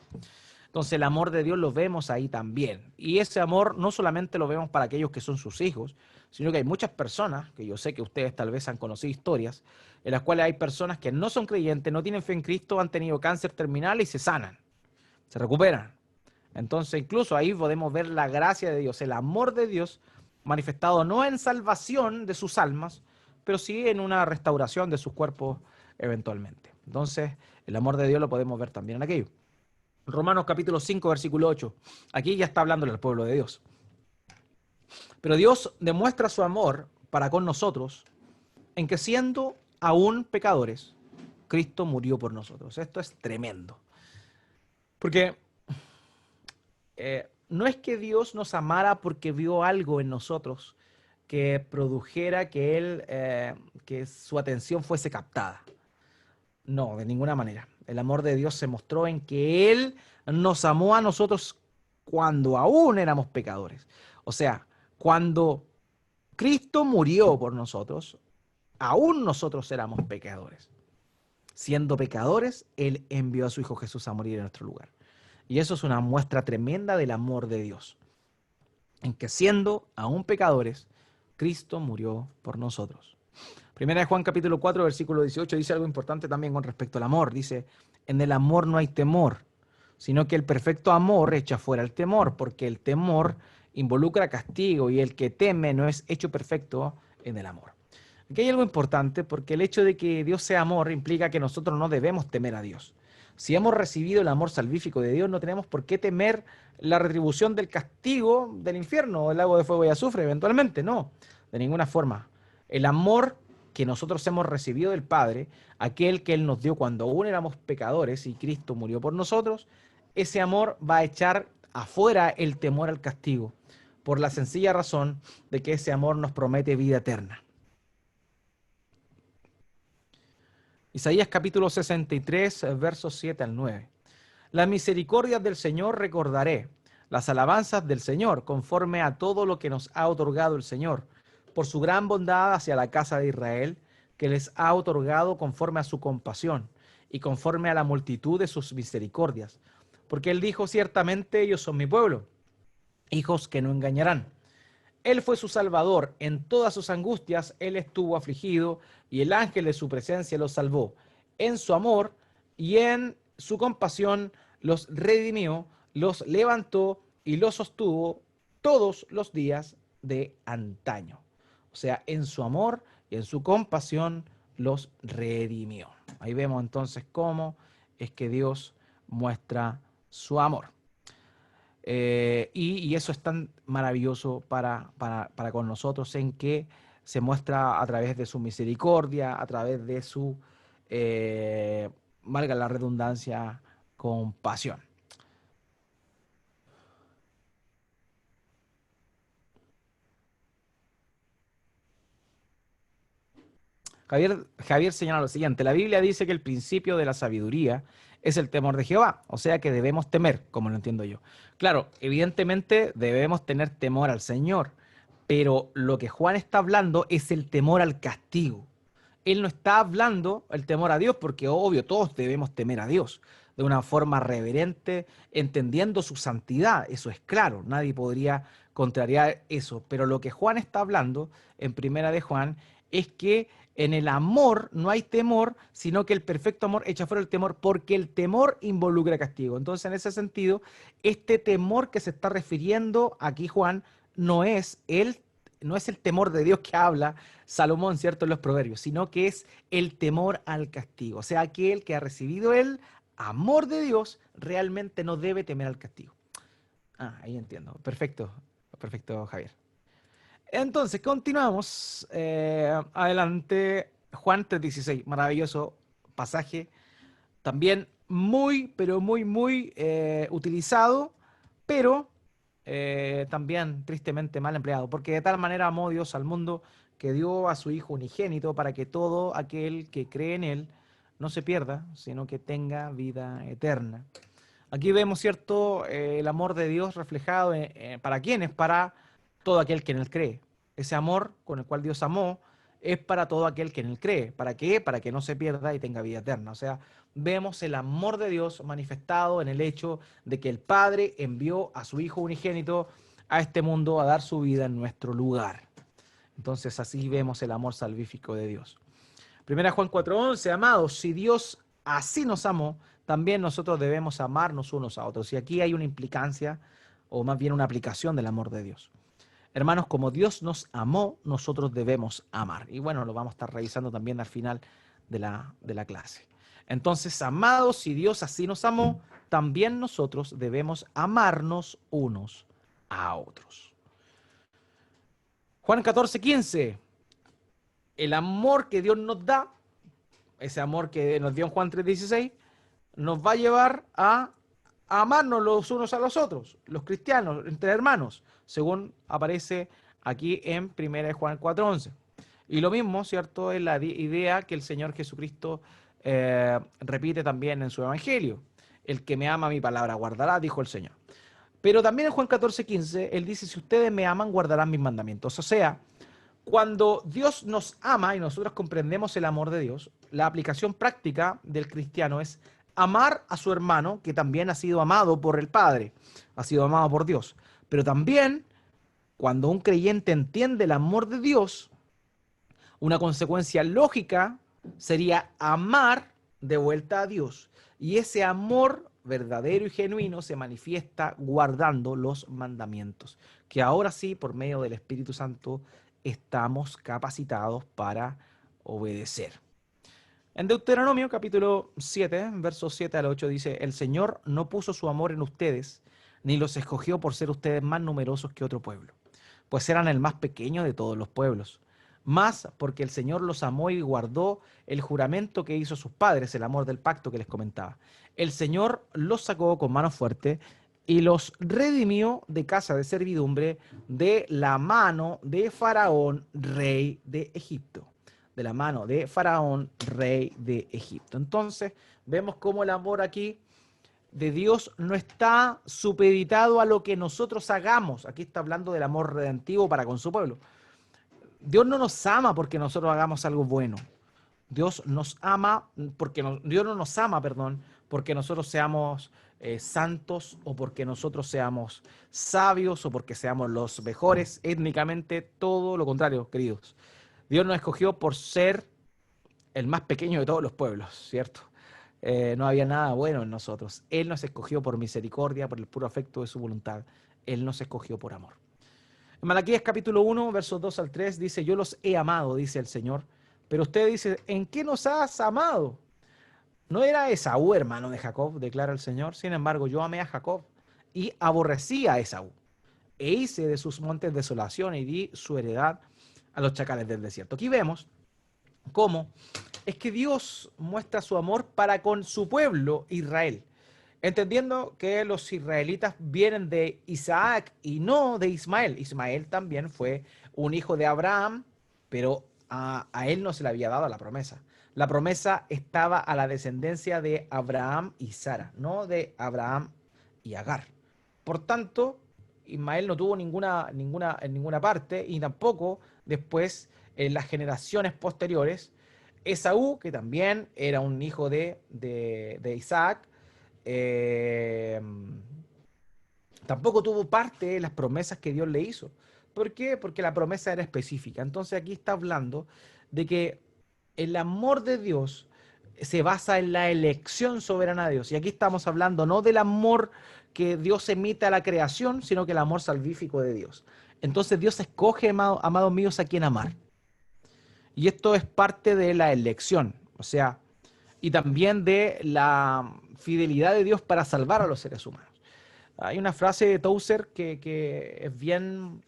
Entonces el amor de Dios lo vemos ahí también. Y ese amor no solamente lo vemos para aquellos que son sus hijos, sino que hay muchas personas, que yo sé que ustedes tal vez han conocido historias, en las cuales hay personas que no son creyentes, no tienen fe en Cristo, han tenido cáncer terminal y se sanan, se recuperan. Entonces incluso ahí podemos ver la gracia de Dios, el amor de Dios manifestado no en salvación de sus almas, pero sí en una restauración de sus cuerpos eventualmente. Entonces el amor de Dios lo podemos ver también en aquello. Romanos capítulo 5, versículo 8. Aquí ya está hablándole al pueblo de Dios. Pero Dios demuestra su amor para con nosotros en que siendo aún pecadores, Cristo murió por nosotros. Esto es tremendo. Porque no es que Dios nos amara porque vio algo en nosotros que produjera que su atención fuese captada. No, de ninguna manera. El amor de Dios se mostró en que Él nos amó a nosotros cuando aún éramos pecadores. O sea, cuando Cristo murió por nosotros, aún nosotros éramos pecadores. Siendo pecadores, Él envió a su Hijo Jesús a morir en nuestro lugar. Y eso es una muestra tremenda del amor de Dios. En que siendo aún pecadores, Cristo murió por nosotros. Primera de Juan capítulo 4, versículo 18 dice algo importante también con respecto al amor. Dice, en el amor no hay temor, sino que el perfecto amor echa fuera el temor, porque el temor involucra castigo y el que teme no es hecho perfecto en el amor. Aquí hay algo importante porque el hecho de que Dios sea amor implica que nosotros no debemos temer a Dios. Si hemos recibido el amor salvífico de Dios, no tenemos por qué temer la retribución del castigo del infierno o el lago de fuego y azufre eventualmente, no, de ninguna forma. El amor que nosotros hemos recibido del Padre, aquel que Él nos dio cuando aún éramos pecadores y Cristo murió por nosotros, ese amor va a echar afuera el temor al castigo, por la sencilla razón de que ese amor nos promete vida eterna. Isaías capítulo 63, versos 7 al 9. Las misericordias del Señor recordaré, las alabanzas del Señor, conforme a todo lo que nos ha otorgado el Señor, por su gran bondad hacia la casa de Israel, que les ha otorgado conforme a su compasión y conforme a la multitud de sus misericordias. Porque él dijo, ciertamente ellos son mi pueblo, hijos que no engañarán. Él fue su salvador, en todas sus angustias él estuvo afligido y el ángel de su presencia los salvó. En su amor y en su compasión los redimió, los levantó y los sostuvo todos los días de antaño. O sea, en su amor y en su compasión los redimió. Ahí vemos entonces cómo es que Dios muestra su amor. Y eso es tan maravilloso para con nosotros en que se muestra a través de su misericordia, a través de su, valga la redundancia, compasión. Javier señala lo siguiente, la Biblia dice que el principio de la sabiduría es el temor de Jehová, o sea que debemos temer, como lo entiendo yo. Claro, evidentemente debemos tener temor al Señor, pero lo que Juan está hablando es el temor al castigo. Él no está hablando el temor a Dios, porque obvio, todos debemos temer a Dios de una forma reverente, entendiendo su santidad, eso es claro, nadie podría contrariar eso, pero lo que Juan está hablando en Primera de Juan es que en el amor no hay temor, sino que el perfecto amor echa fuera el temor, porque el temor involucra castigo. Entonces, en ese sentido, este temor que se está refiriendo aquí Juan no es el temor de Dios que habla Salomón, ¿cierto?, en los proverbios, sino que es el temor al castigo. O sea, aquel que ha recibido el amor de Dios realmente no debe temer al castigo. Ah, ahí entiendo. Perfecto, perfecto, Javier. Entonces, continuamos. Adelante, Juan 3:16, maravilloso pasaje. También muy, pero muy, muy utilizado, pero también tristemente mal empleado. Porque de tal manera amó Dios al mundo que dio a su Hijo unigénito para que todo aquel que cree en Él no se pierda, sino que tenga vida eterna. Aquí vemos, ¿cierto?, el amor de Dios reflejado para quiénes, para todo aquel que en Él cree. Ese amor con el cual Dios amó es para todo aquel que en Él cree. ¿Para qué? Para que no se pierda y tenga vida eterna. O sea, vemos el amor de Dios manifestado en el hecho de que el Padre envió a su Hijo unigénito a este mundo a dar su vida en nuestro lugar. Entonces así vemos el amor salvífico de Dios. Primera Juan 4:11, amados, si Dios así nos amó, también nosotros debemos amarnos unos a otros. Y aquí hay una implicancia, o más bien una aplicación del amor de Dios. Hermanos, como Dios nos amó, nosotros debemos amar. Y bueno, lo vamos a estar revisando también al final de la clase. Entonces, amados, si Dios así nos amó, también nosotros debemos amarnos unos a otros. Juan 14:15. El amor que Dios nos da, ese amor que nos dio en Juan 3:16, nos va a llevar a amarnos los unos a los otros, los cristianos, entre hermanos, según aparece aquí en 1 Juan 4:11. Y lo mismo, ¿cierto?, es la idea que el Señor Jesucristo repite también en su Evangelio. El que me ama mi palabra guardará, dijo el Señor. Pero también en Juan 14:15, Él dice, si ustedes me aman, guardarán mis mandamientos. O sea, cuando Dios nos ama y nosotros comprendemos el amor de Dios, la aplicación práctica del cristiano es amar a su hermano, que también ha sido amado por el Padre, ha sido amado por Dios. Pero también, cuando un creyente entiende el amor de Dios, una consecuencia lógica sería amar de vuelta a Dios. Y ese amor verdadero y genuino se manifiesta guardando los mandamientos, que ahora sí, por medio del Espíritu Santo, estamos capacitados para obedecer. En Deuteronomio capítulo 7, versos 7 al 8 dice, el Señor no puso su amor en ustedes, ni los escogió por ser ustedes más numerosos que otro pueblo, pues eran el más pequeño de todos los pueblos, más porque el Señor los amó y guardó el juramento que hizo sus padres, el amor del pacto que les comentaba. El Señor los sacó con mano fuerte y los redimió de casa de servidumbre de la mano de Faraón, rey de Egipto. de la mano de Faraón, rey de Egipto. Entonces, vemos cómo el amor aquí de Dios no está supeditado a lo que nosotros hagamos. Aquí está hablando del amor redentivo para con su pueblo. Dios no nos ama porque nosotros hagamos algo bueno. Dios nos ama porque Dios no nos ama, perdón, porque nosotros seamos santos o porque nosotros seamos sabios o porque seamos los mejores. Étnicamente, todo lo contrario, queridos. Dios nos escogió por ser el más pequeño de todos los pueblos, ¿cierto? No había nada bueno en nosotros. Él nos escogió por misericordia, por el puro afecto de su voluntad. Él nos escogió por amor. En Malaquías capítulo 1, versos 2 al 3, dice, yo los he amado, dice el Señor. Pero usted dice, ¿en qué nos has amado? No era Esaú, hermano de Jacob, declara el Señor. Sin embargo, yo amé a Jacob y aborrecí a Esaú. E hice de sus montes desolación y di su heredad a los chacales del desierto. Aquí vemos cómo es que Dios muestra su amor para con su pueblo Israel, entendiendo que los israelitas vienen de Isaac y no de Ismael. Ismael también fue un hijo de Abraham, pero a él no se le había dado la promesa. La promesa estaba a la descendencia de Abraham y Sara, no de Abraham y Agar. Por tanto, Ismael no tuvo en ninguna parte y tampoco después en las generaciones posteriores. Esaú, que también era un hijo de Isaac, eh, tampoco tuvo parte de las promesas que Dios le hizo. ¿Por qué? Porque la promesa era específica. Entonces aquí está hablando de que el amor de Dios se basa en la elección soberana de Dios. Y aquí estamos hablando no del amor que Dios emite a la creación, sino que el amor salvífico de Dios. Entonces Dios escoge, amados míos, a quien amar. Y esto es parte de la elección, o sea, y también de la fidelidad de Dios para salvar a los seres humanos. Hay una frase de Tozer que es bien,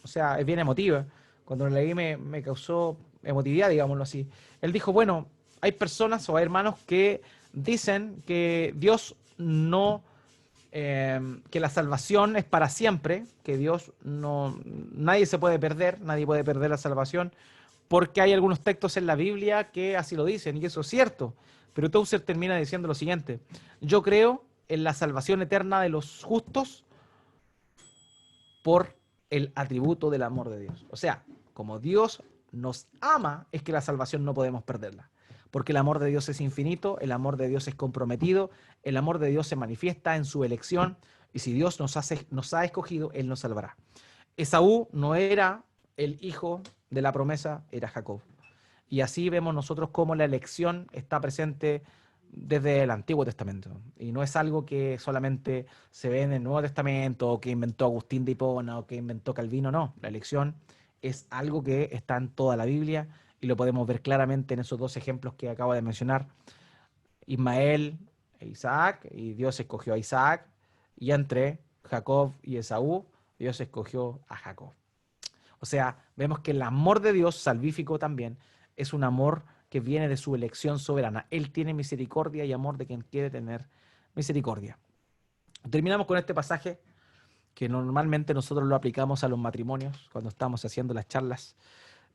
o sea, es bien emotiva. Cuando la leí me causó emotividad, digámoslo así. Él dijo, bueno, hay personas o hay hermanos que dicen que Dios no, que la salvación es para siempre, que Dios no, nadie se puede perder, nadie puede perder la salvación, porque hay algunos textos en la Biblia que así lo dicen, y eso es cierto. Pero Tozer termina diciendo lo siguiente, yo creo en la salvación eterna de los justos por el atributo del amor de Dios. O sea, como Dios nos ama, es que la salvación no podemos perderla. Porque el amor de Dios es infinito, el amor de Dios es comprometido, el amor de Dios se manifiesta en su elección, y si Dios nos ha escogido, Él nos salvará. Esaú no era el hijo de la promesa, era Jacob. Y así vemos nosotros cómo la elección está presente desde el Antiguo Testamento. Y no es algo que solamente se ve en el Nuevo Testamento, o que inventó Agustín de Hipona, o que inventó Calvino, no. La elección es algo que está en toda la Biblia y lo podemos ver claramente en esos dos ejemplos que acabo de mencionar. Ismael e Isaac, y Dios escogió a Isaac, y entre Jacob y Esaú, Dios escogió a Jacob. O sea, vemos que el amor de Dios, salvífico también, es un amor que viene de su elección soberana. Él tiene misericordia y amor de quien quiere tener misericordia. Terminamos con este pasaje que normalmente nosotros lo aplicamos a los matrimonios cuando estamos haciendo las charlas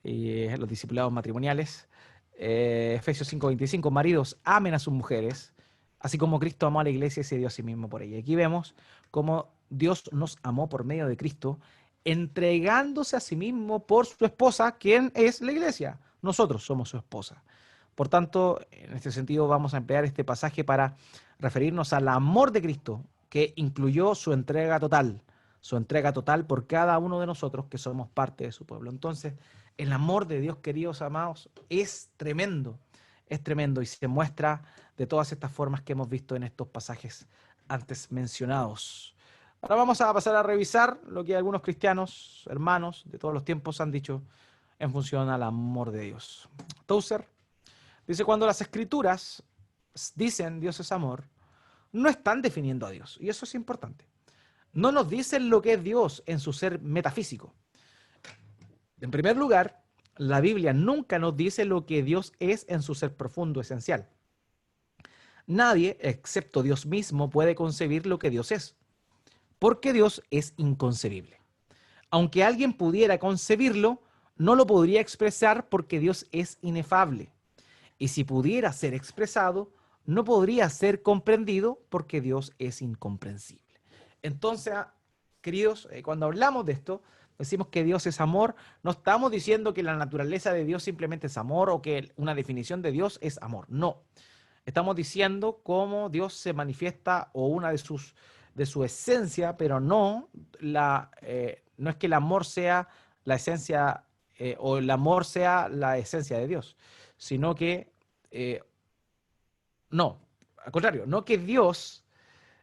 y los discipulados matrimoniales. Efesios 5:25, maridos, amen a sus mujeres, así como Cristo amó a la iglesia y se dio a sí mismo por ella. Aquí vemos cómo Dios nos amó por medio de Cristo, entregándose a sí mismo por su esposa, quien es la iglesia. Nosotros somos su esposa. Por tanto, en este sentido vamos a emplear este pasaje para referirnos al amor de Cristo, que incluyó su entrega total por cada uno de nosotros que somos parte de su pueblo. Entonces, el amor de Dios, queridos amados, es tremendo y se muestra de todas estas formas que hemos visto en estos pasajes antes mencionados. Ahora vamos a pasar a revisar lo que algunos cristianos, hermanos de todos los tiempos han dicho en función al amor de Dios. Tozer dice, cuando las escrituras dicen Dios es amor, no están definiendo a Dios, y eso es importante. No nos dicen lo que es Dios en su ser metafísico. En primer lugar, la Biblia nunca nos dice lo que Dios es en su ser profundo, esencial. Nadie, excepto Dios mismo, puede concebir lo que Dios es, porque Dios es inconcebible. Aunque alguien pudiera concebirlo, no lo podría expresar porque Dios es inefable. Y si pudiera ser expresado, no podría ser comprendido porque Dios es incomprensible. Entonces, queridos, cuando hablamos de esto, decimos que Dios es amor, no estamos diciendo que la naturaleza de Dios simplemente es amor o que una definición de Dios es amor. No. Estamos diciendo cómo Dios se manifiesta o una de su esencia, pero no, no es que el amor sea la esencia o el amor sea la esencia de Dios, sino que eh, no, al contrario, no que Dios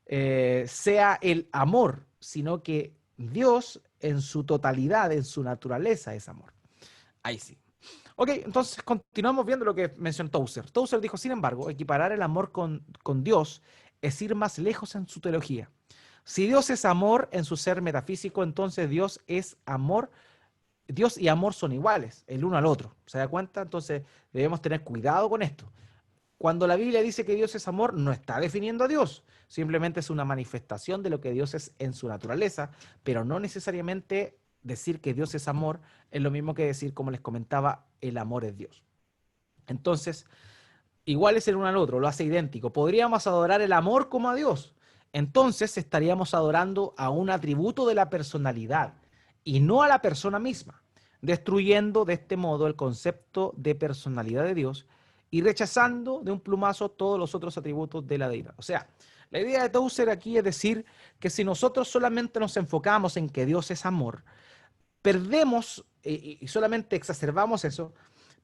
sea el amor, sino que Dios en su totalidad, en su naturaleza es amor. Ahí sí. Ok, entonces continuamos viendo lo que mencionó Tozer. Tozer dijo, sin embargo, equiparar el amor con Dios es ir más lejos en su teología. Si Dios es amor en su ser metafísico, entonces Dios es amor. Dios y amor son iguales, el uno al otro. ¿Se da cuenta? Entonces debemos tener cuidado con esto. Cuando la Biblia dice que Dios es amor, no está definiendo a Dios. Simplemente es una manifestación de lo que Dios es en su naturaleza, pero no necesariamente decir que Dios es amor es lo mismo que decir, como les comentaba, el amor es Dios. Entonces, igual es el uno al otro, lo hace idéntico. Podríamos adorar el amor como a Dios. Entonces estaríamos adorando a un atributo de la personalidad y no a la persona misma, destruyendo de este modo el concepto de personalidad de Dios y rechazando de un plumazo todos los otros atributos de la deidad. O sea, la idea de Tozer aquí es decir que si nosotros solamente nos enfocamos en que Dios es amor, perdemos y solamente exacerbamos eso,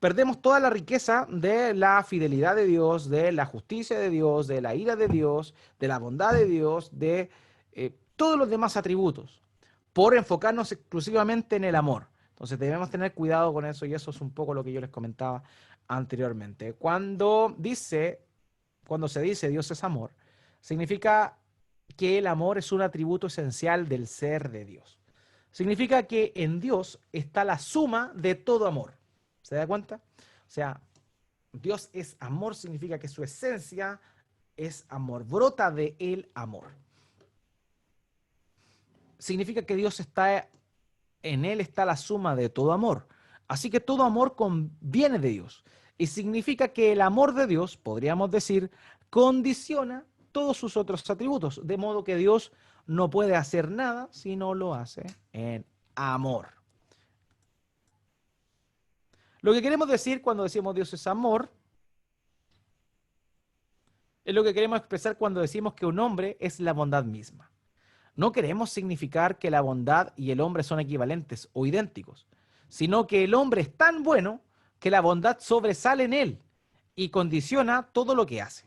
perdemos toda la riqueza de la fidelidad de Dios, de la justicia de Dios, de la ira de Dios, de la bondad de Dios, de todos los demás atributos, por enfocarnos exclusivamente en el amor. Entonces debemos tener cuidado con eso y eso es un poco lo que yo les comentaba anteriormente. Cuando se dice Dios es amor, significa que el amor es un atributo esencial del ser de Dios. Significa que en Dios está la suma de todo amor. ¿Se da cuenta? O sea, Dios es amor, significa que su esencia es amor, brota de el amor. Significa que Dios está, en Él está la suma de todo amor. Así que todo amor viene de Dios. Y significa que el amor de Dios, podríamos decir, condiciona todos sus otros atributos, de modo que Dios no puede hacer nada si no lo hace en amor. Lo que queremos decir cuando decimos Dios es amor, es lo que queremos expresar cuando decimos que un hombre es la bondad misma. No queremos significar que la bondad y el hombre son equivalentes o idénticos, sino que el hombre es tan bueno que la bondad sobresale en él y condiciona todo lo que hace.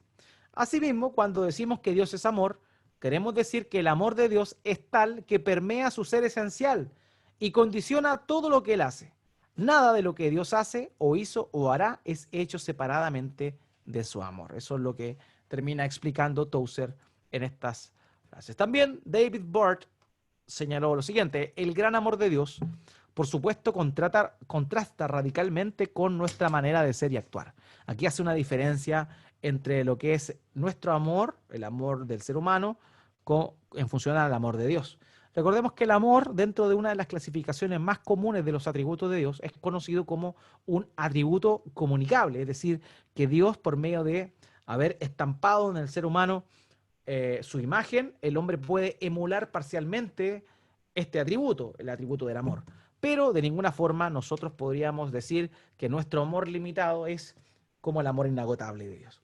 Asimismo, cuando decimos que Dios es amor, queremos decir que el amor de Dios es tal que permea su ser esencial y condiciona todo lo que él hace. Nada de lo que Dios hace o hizo o hará es hecho separadamente de su amor. Eso es lo que termina explicando Tozer en estas frases. También David Bart señaló lo siguiente: el gran amor de Dios, por supuesto, contrasta radicalmente con nuestra manera de ser y actuar. Aquí hace una diferencia entre lo que es nuestro amor, el amor del ser humano, en función al amor de Dios. Recordemos que el amor, dentro de una de las clasificaciones más comunes de los atributos de Dios, es conocido como un atributo comunicable, es decir, que Dios, por medio de haber estampado en el ser humano su imagen, el hombre puede emular parcialmente este atributo, el atributo del amor. Pero de ninguna forma nosotros podríamos decir que nuestro amor limitado es como el amor inagotable de Dios.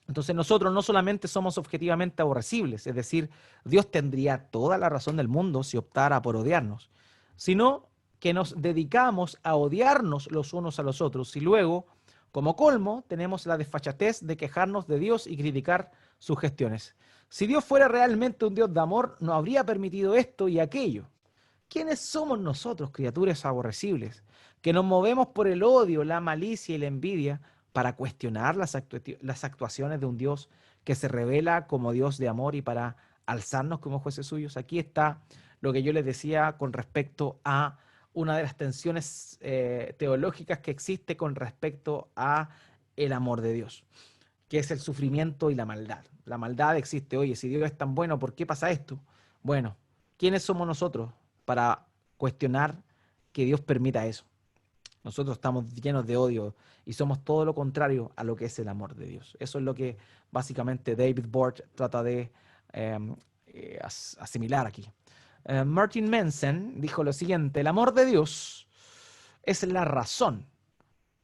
Entonces nosotros no solamente somos objetivamente aborrecibles, es decir, Dios tendría toda la razón del mundo si optara por odiarnos, sino que nos dedicamos a odiarnos los unos a los otros y luego, como colmo, tenemos la desfachatez de quejarnos de Dios y criticar sus gestiones. Si Dios fuera realmente un Dios de amor, no habría permitido esto y aquello. ¿Quiénes somos nosotros, criaturas aborrecibles, que nos movemos por el odio, la malicia y la envidia para cuestionar las actuaciones de un Dios que se revela como Dios de amor y para alzarnos como jueces suyos? Aquí está lo que yo les decía con respecto a una de las tensiones teológicas que existe con respecto a el amor de Dios, que es el sufrimiento y la maldad. La maldad existe. Oye, si Dios es tan bueno, ¿por qué pasa esto? Bueno, ¿quiénes somos nosotros para cuestionar que Dios permita eso? Nosotros estamos llenos de odio y somos todo lo contrario a lo que es el amor de Dios. Eso es lo que básicamente David Bort trata de asimilar aquí. Martin Manson dijo lo siguiente: el amor de Dios es la razón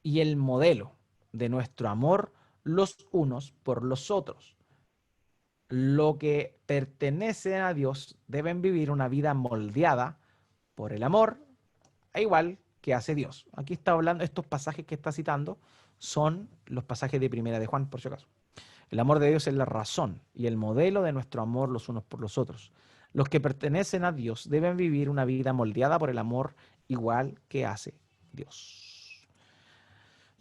y el modelo de nuestro amor los unos por los otros. Lo que pertenece a Dios deben vivir una vida moldeada por el amor, a igual que hace Dios. Aquí está hablando, estos pasajes que está citando son los pasajes de Primera de Juan, por si acaso. El amor de Dios es la razón y el modelo de nuestro amor los unos por los otros. Los que pertenecen a Dios deben vivir una vida moldeada por el amor igual que hace Dios.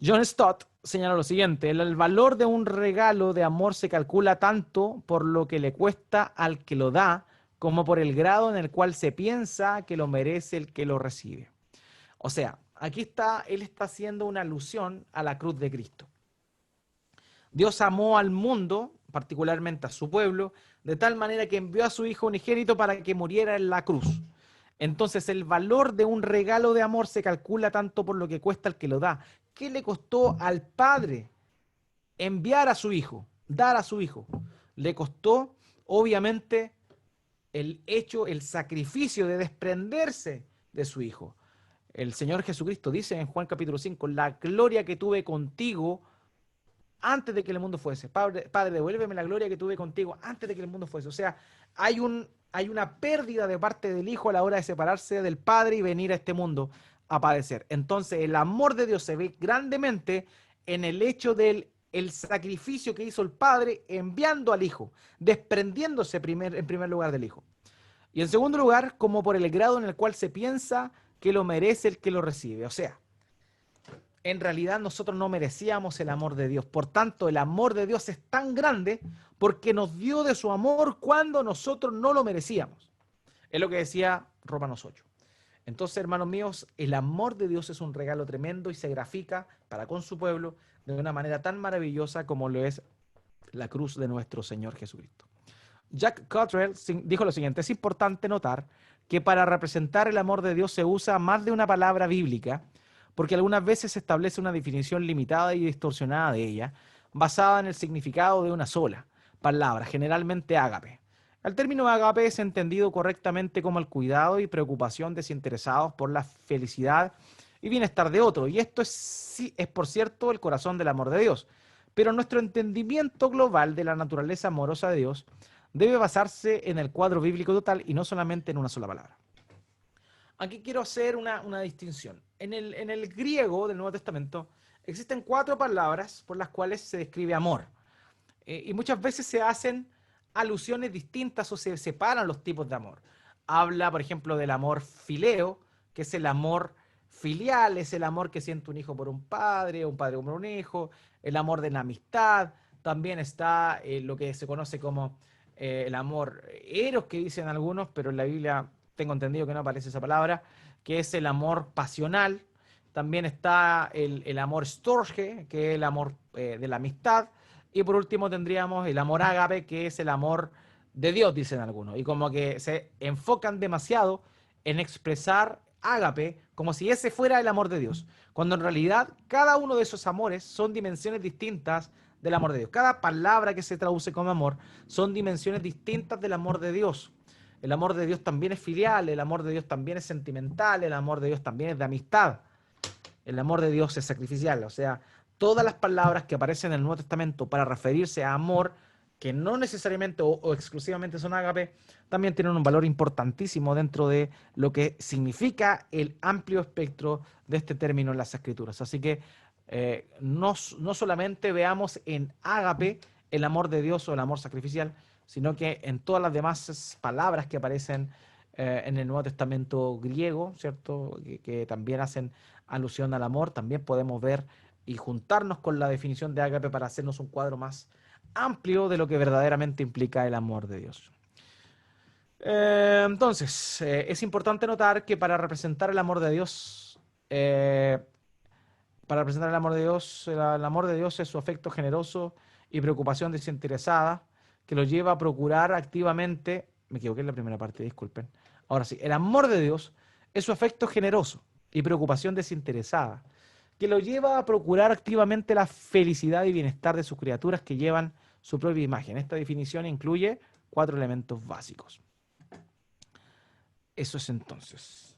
John Stott señala lo siguiente: el valor de un regalo de amor se calcula tanto por lo que le cuesta al que lo da como por el grado en el cual se piensa que lo merece el que lo recibe. O sea, aquí está, él está haciendo una alusión a la cruz de Cristo. Dios amó al mundo, particularmente a su pueblo, de tal manera que envió a su Hijo unigénito para que muriera en la cruz. Entonces el valor de un regalo de amor se calcula tanto por lo que cuesta al que lo da. ¿Qué le costó al Padre enviar a su Hijo, dar a su Hijo? Le costó, obviamente, el hecho, el sacrificio de desprenderse de su Hijo. El Señor Jesucristo dice en Juan capítulo 5, la gloria que tuve contigo antes de que el mundo fuese. Padre, devuélveme la gloria que tuve contigo antes de que el mundo fuese. O sea, hay una pérdida de parte del Hijo a la hora de separarse del Padre y venir a este mundo a padecer. Entonces, el amor de Dios se ve grandemente en el hecho del sacrificio que hizo el Padre enviando al Hijo, desprendiéndose en primer lugar del Hijo. Y en segundo lugar, como por el grado en el cual se piensa que lo merece el que lo recibe. O sea, en realidad nosotros no merecíamos el amor de Dios. Por tanto, el amor de Dios es tan grande porque nos dio de su amor cuando nosotros no lo merecíamos. Es lo que decía Romanos 8. Entonces, hermanos míos, el amor de Dios es un regalo tremendo y se grafica para con su pueblo de una manera tan maravillosa como lo es la cruz de nuestro Señor Jesucristo. Jack Cottrell dijo lo siguiente: es importante notar que para representar el amor de Dios se usa más de una palabra bíblica, porque algunas veces se establece una definición limitada y distorsionada de ella, basada en el significado de una sola palabra, generalmente ágape. El término ágape es entendido correctamente como el cuidado y preocupación desinteresados por la felicidad y bienestar de otro, y esto es por cierto el corazón del amor de Dios. Pero nuestro entendimiento global de la naturaleza amorosa de Dios debe basarse en el cuadro bíblico total y no solamente en una sola palabra. Aquí quiero hacer una distinción. En el griego del Nuevo Testamento existen 4 palabras por las cuales se describe amor. Y muchas veces se hacen alusiones distintas o se separan los tipos de amor. Habla, por ejemplo, del amor fileo, que es el amor filial, es el amor que siente un hijo por un padre, o un padre por un hijo, el amor de la amistad. También está lo que se conoce como el amor eros, que dicen algunos, pero en la Biblia tengo entendido que no aparece esa palabra, que es el amor pasional. También está el amor storge, que es el amor de la amistad. Y por último tendríamos el amor ágape, que es el amor de Dios, dicen algunos. Y como que se enfocan demasiado en expresar ágape como si ese fuera el amor de Dios, cuando en realidad cada uno de esos amores son dimensiones distintas del amor de Dios. Cada palabra que se traduce como amor son dimensiones distintas del amor de Dios. El amor de Dios también es filial, el amor de Dios también es sentimental, el amor de Dios también es de amistad. El amor de Dios es sacrificial. O sea, todas las palabras que aparecen en el Nuevo Testamento para referirse a amor, que no necesariamente o exclusivamente son ágape, también tienen un valor importantísimo dentro de lo que significa el amplio espectro de este término en las Escrituras. Así que no solamente veamos en ágape el amor de Dios o el amor sacrificial, sino que en todas las demás palabras que aparecen en el Nuevo Testamento griego, ¿cierto? Que también hacen alusión al amor, también podemos ver y juntarnos con la definición de ágape para hacernos un cuadro más amplio de lo que verdaderamente implica el amor de Dios. Entonces, es importante notar que para representar el amor de Dios, el amor de Dios es su afecto generoso y preocupación desinteresada que lo lleva a procurar activamente, me equivoqué en la primera parte, disculpen. Ahora sí, el amor de Dios es su afecto generoso y preocupación desinteresada, que lo lleva a procurar activamente la felicidad y bienestar de sus criaturas que llevan su propia imagen. Esta definición incluye 4 elementos básicos. Eso es entonces.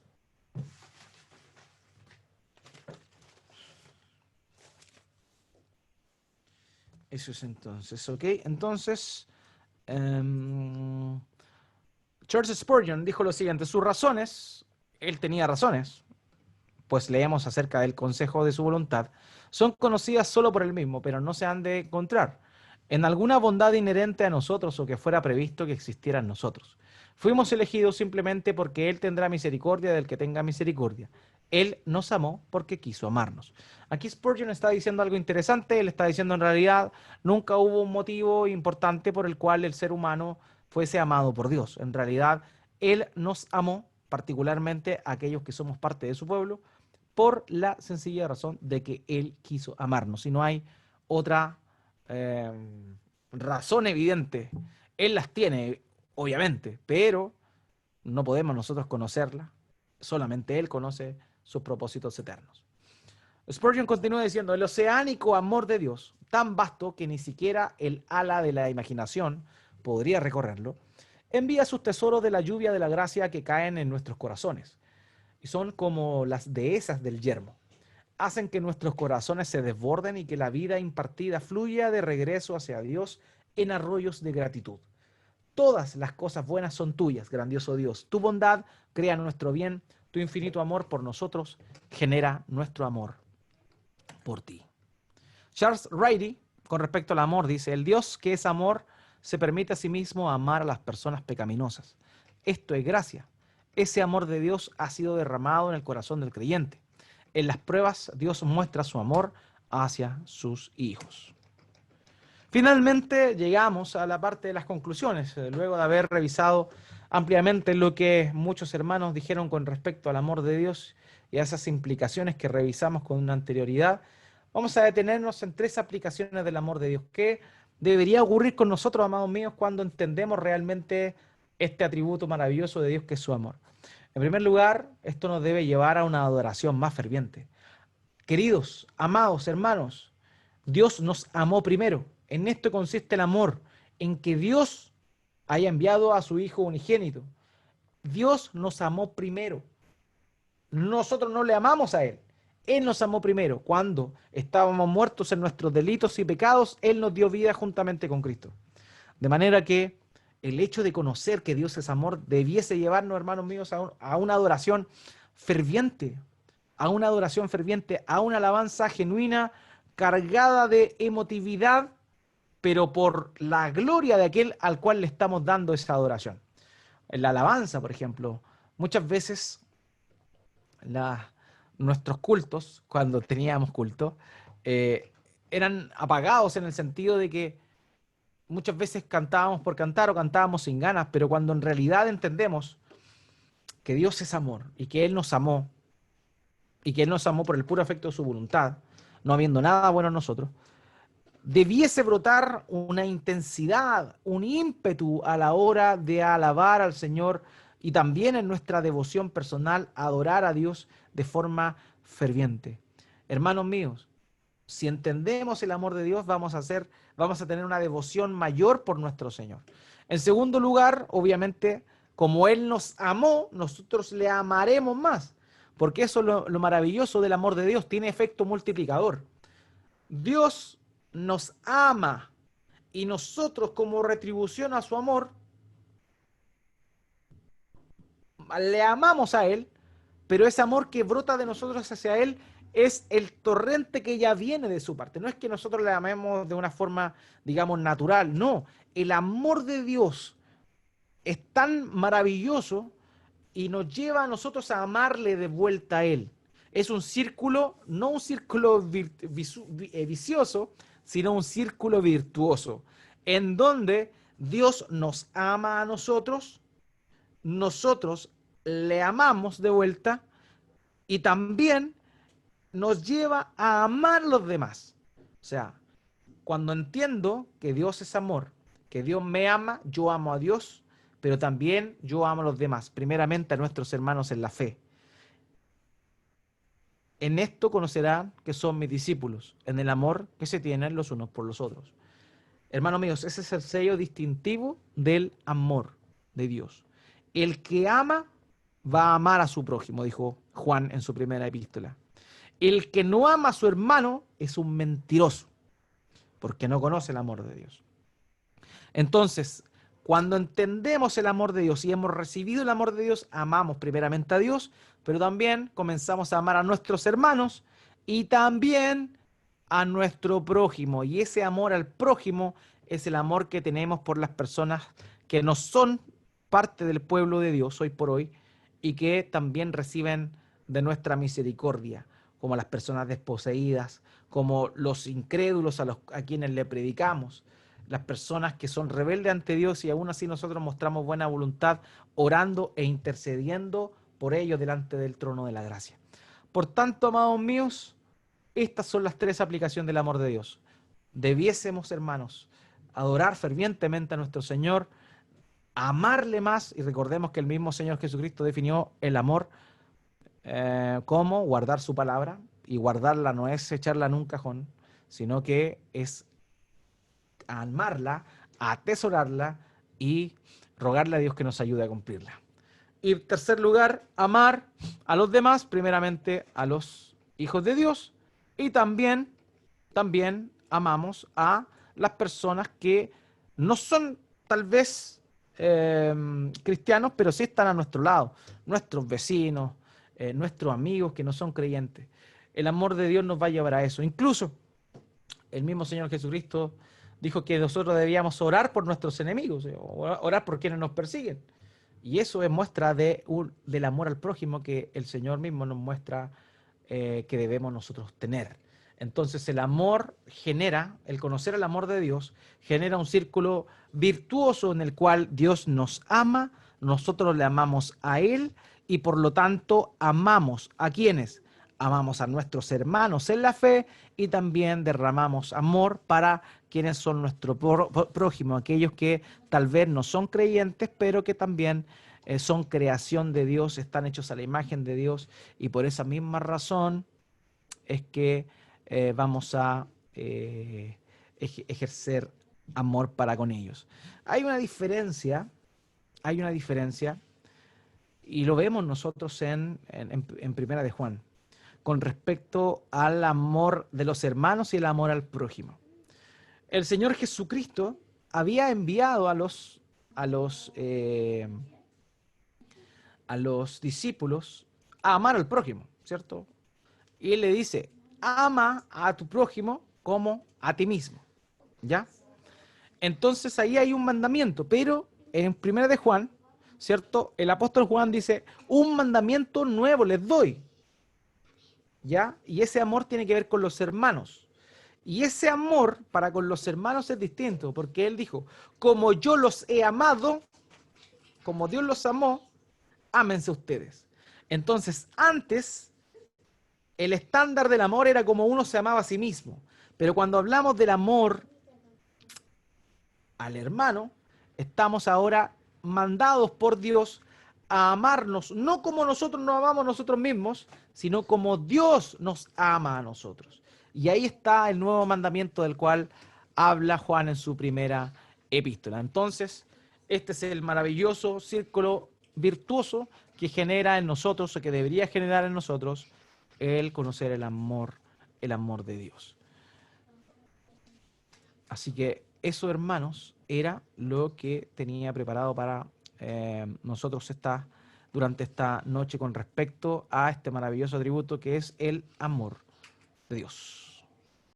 Eso es entonces, ¿ok? Entonces, Charles Spurgeon dijo lo siguiente: sus razones, él tenía razones, pues leemos acerca del consejo de su voluntad, son conocidas solo por él mismo, pero no se han de encontrar en alguna bondad inherente a nosotros o que fuera previsto que existiera en nosotros. Fuimos elegidos simplemente porque Él tendrá misericordia del que tenga misericordia. Él nos amó porque quiso amarnos. Aquí Spurgeon está diciendo algo interesante. Él está diciendo en realidad nunca hubo un motivo importante por el cual el ser humano fuese amado por Dios. En realidad, Él nos amó, particularmente a aquellos que somos parte de su pueblo, por la sencilla razón de que Él quiso amarnos. Y no hay otra eh, razón evidente. Él las tiene, obviamente, pero no podemos nosotros conocerlas. Solamente Él conoce sus propósitos eternos. Spurgeon continúa diciendo: el oceánico amor de Dios, tan vasto que ni siquiera el ala de la imaginación podría recorrerlo, envía sus tesoros de la lluvia de la gracia que caen en nuestros corazones, y son como las dehesas del yermo. Hacen que nuestros corazones se desborden y que la vida impartida fluya de regreso hacia Dios en arroyos de gratitud. Todas las cosas buenas son tuyas, grandioso Dios. Tu bondad crea nuestro bien, tu infinito amor por nosotros genera nuestro amor por ti. Charles Riley, con respecto al amor, dice: el Dios que es amor se permite a sí mismo amar a las personas pecaminosas. Esto es gracia. Ese amor de Dios ha sido derramado en el corazón del creyente. En las pruebas, Dios muestra su amor hacia sus hijos. Finalmente llegamos a la parte de las conclusiones, luego de haber revisado ampliamente lo que muchos hermanos dijeron con respecto al amor de Dios y a esas implicaciones que revisamos con una anterioridad. Vamos a detenernos en 3 aplicaciones del amor de Dios. ¿Qué debería ocurrir con nosotros, amados míos, cuando entendemos realmente este atributo maravilloso de Dios que es su amor? En primer lugar, esto nos debe llevar a una adoración más ferviente. Queridos, amados hermanos, Dios nos amó primero. En esto consiste el amor, en que Dios haya enviado a su Hijo unigénito. Dios nos amó primero. Nosotros no le amamos a Él. Él nos amó primero. Cuando estábamos muertos en nuestros delitos y pecados, Él nos dio vida juntamente con Cristo. De manera que el hecho de conocer que Dios es amor debiese llevarnos, hermanos míos, a una adoración ferviente, a una adoración ferviente, a una alabanza genuina, cargada de emotividad, pero por la gloria de aquel al cual le estamos dando esa adoración. En la alabanza, por ejemplo, muchas veces la- nuestros cultos, cuando teníamos culto, eh, eran apagados en el sentido de que muchas veces cantábamos por cantar o cantábamos sin ganas, pero cuando en realidad entendemos que Dios es amor y que Él nos amó, y que Él nos amó por el puro afecto de su voluntad, no habiendo nada bueno en nosotros, debiese brotar una intensidad, un ímpetu a la hora de alabar al Señor y también en nuestra devoción personal adorar a Dios de forma ferviente. Hermanos míos, si entendemos el amor de Dios, vamos a tener una devoción mayor por nuestro Señor. En segundo lugar, obviamente, como Él nos amó, nosotros le amaremos más, porque eso es lo maravilloso del amor de Dios, tiene efecto multiplicador. Dios nos ama y nosotros, como retribución a su amor, le amamos a Él, pero ese amor que brota de nosotros hacia Él es el torrente que ya viene de su parte. No es que nosotros le amemos de una forma, digamos, natural, no. El amor de Dios es tan maravilloso y nos lleva a nosotros a amarle de vuelta a Él. Es un círculo, no un círculo vicioso, sino un círculo virtuoso, en donde Dios nos ama a nosotros, nosotros le amamos de vuelta y también nos lleva a amar a los demás. O sea, cuando entiendo que Dios es amor, que Dios me ama, yo amo a Dios, pero también yo amo a los demás, primeramente a nuestros hermanos en la fe. En esto conocerán que son mis discípulos, en el amor que se tienen los unos por los otros. Hermanos míos, ese es el sello distintivo del amor de Dios. El que ama va a amar a su prójimo, dijo Juan en su primera epístola. El que no ama a su hermano es un mentiroso, porque no conoce el amor de Dios. Entonces, cuando entendemos el amor de Dios y hemos recibido el amor de Dios, amamos primeramente a Dios, pero también comenzamos a amar a nuestros hermanos y también a nuestro prójimo. Y ese amor al prójimo es el amor que tenemos por las personas que no son parte del pueblo de Dios hoy por hoy y que también reciben de nuestra misericordia, como las personas desposeídas, como los incrédulos a quienes le predicamos, las personas que son rebeldes ante Dios y aún así nosotros mostramos buena voluntad orando e intercediendo por ellos delante del trono de la gracia. Por tanto, amados míos, estas son las tres aplicaciones del amor de Dios. Debiésemos, hermanos, adorar fervientemente a nuestro Señor, amarle más, y recordemos que el mismo Señor Jesucristo definió el amor como guardar su palabra, y guardarla no es echarla en un cajón, sino que es amarla, atesorarla y rogarle a Dios que nos ayude a cumplirla. Y en tercer lugar, amar a los demás, primeramente a los hijos de Dios, y también amamos a las personas que no son tal vez cristianos, pero sí están a nuestro lado, nuestros vecinos, nuestros amigos que no son creyentes. El amor de Dios nos va a llevar a eso. Incluso el mismo Señor Jesucristo dijo que nosotros debíamos orar por nuestros enemigos, orar por quienes nos persiguen. Y eso es muestra del amor al prójimo que el Señor mismo nos muestra que debemos nosotros tener. Entonces el amor genera, el conocer el amor de Dios, genera un círculo virtuoso en el cual Dios nos ama, nosotros le amamos a Él y por lo tanto amamos a quienes amamos a nuestros hermanos en la fe y también derramamos amor para quienes son nuestro prójimo, aquellos que tal vez no son creyentes, pero que también son creación de Dios, están hechos a la imagen de Dios y por esa misma razón es que vamos a ejercer amor para con ellos. Hay una diferencia y lo vemos nosotros en Primera de Juan, con respecto al amor de los hermanos y el amor al prójimo. El Señor Jesucristo había enviado a los discípulos a amar al prójimo, ¿cierto? Y Él le dice, ama a tu prójimo como a ti mismo, ¿ya? Entonces ahí hay un mandamiento, pero en Primera de Juan, ¿cierto? El apóstol Juan dice, un mandamiento nuevo les doy, ¿ya? Y ese amor tiene que ver con los hermanos. Y ese amor para con los hermanos es distinto, porque él dijo, como yo los he amado, como Dios los amó, ámense ustedes. Entonces, antes, el estándar del amor era como uno se amaba a sí mismo. Pero cuando hablamos del amor al hermano, estamos ahora mandados por Dios a amarnos, no como nosotros nos amamos a nosotros mismos, sino como Dios nos ama a nosotros. Y ahí está el nuevo mandamiento del cual habla Juan en su primera epístola. Entonces, este es el maravilloso círculo virtuoso que genera en nosotros, o que debería generar en nosotros, el conocer el amor de Dios. Así que eso, hermanos, era lo que tenía preparado para nosotros durante esta noche con respecto a este maravilloso atributo que es el amor de Dios.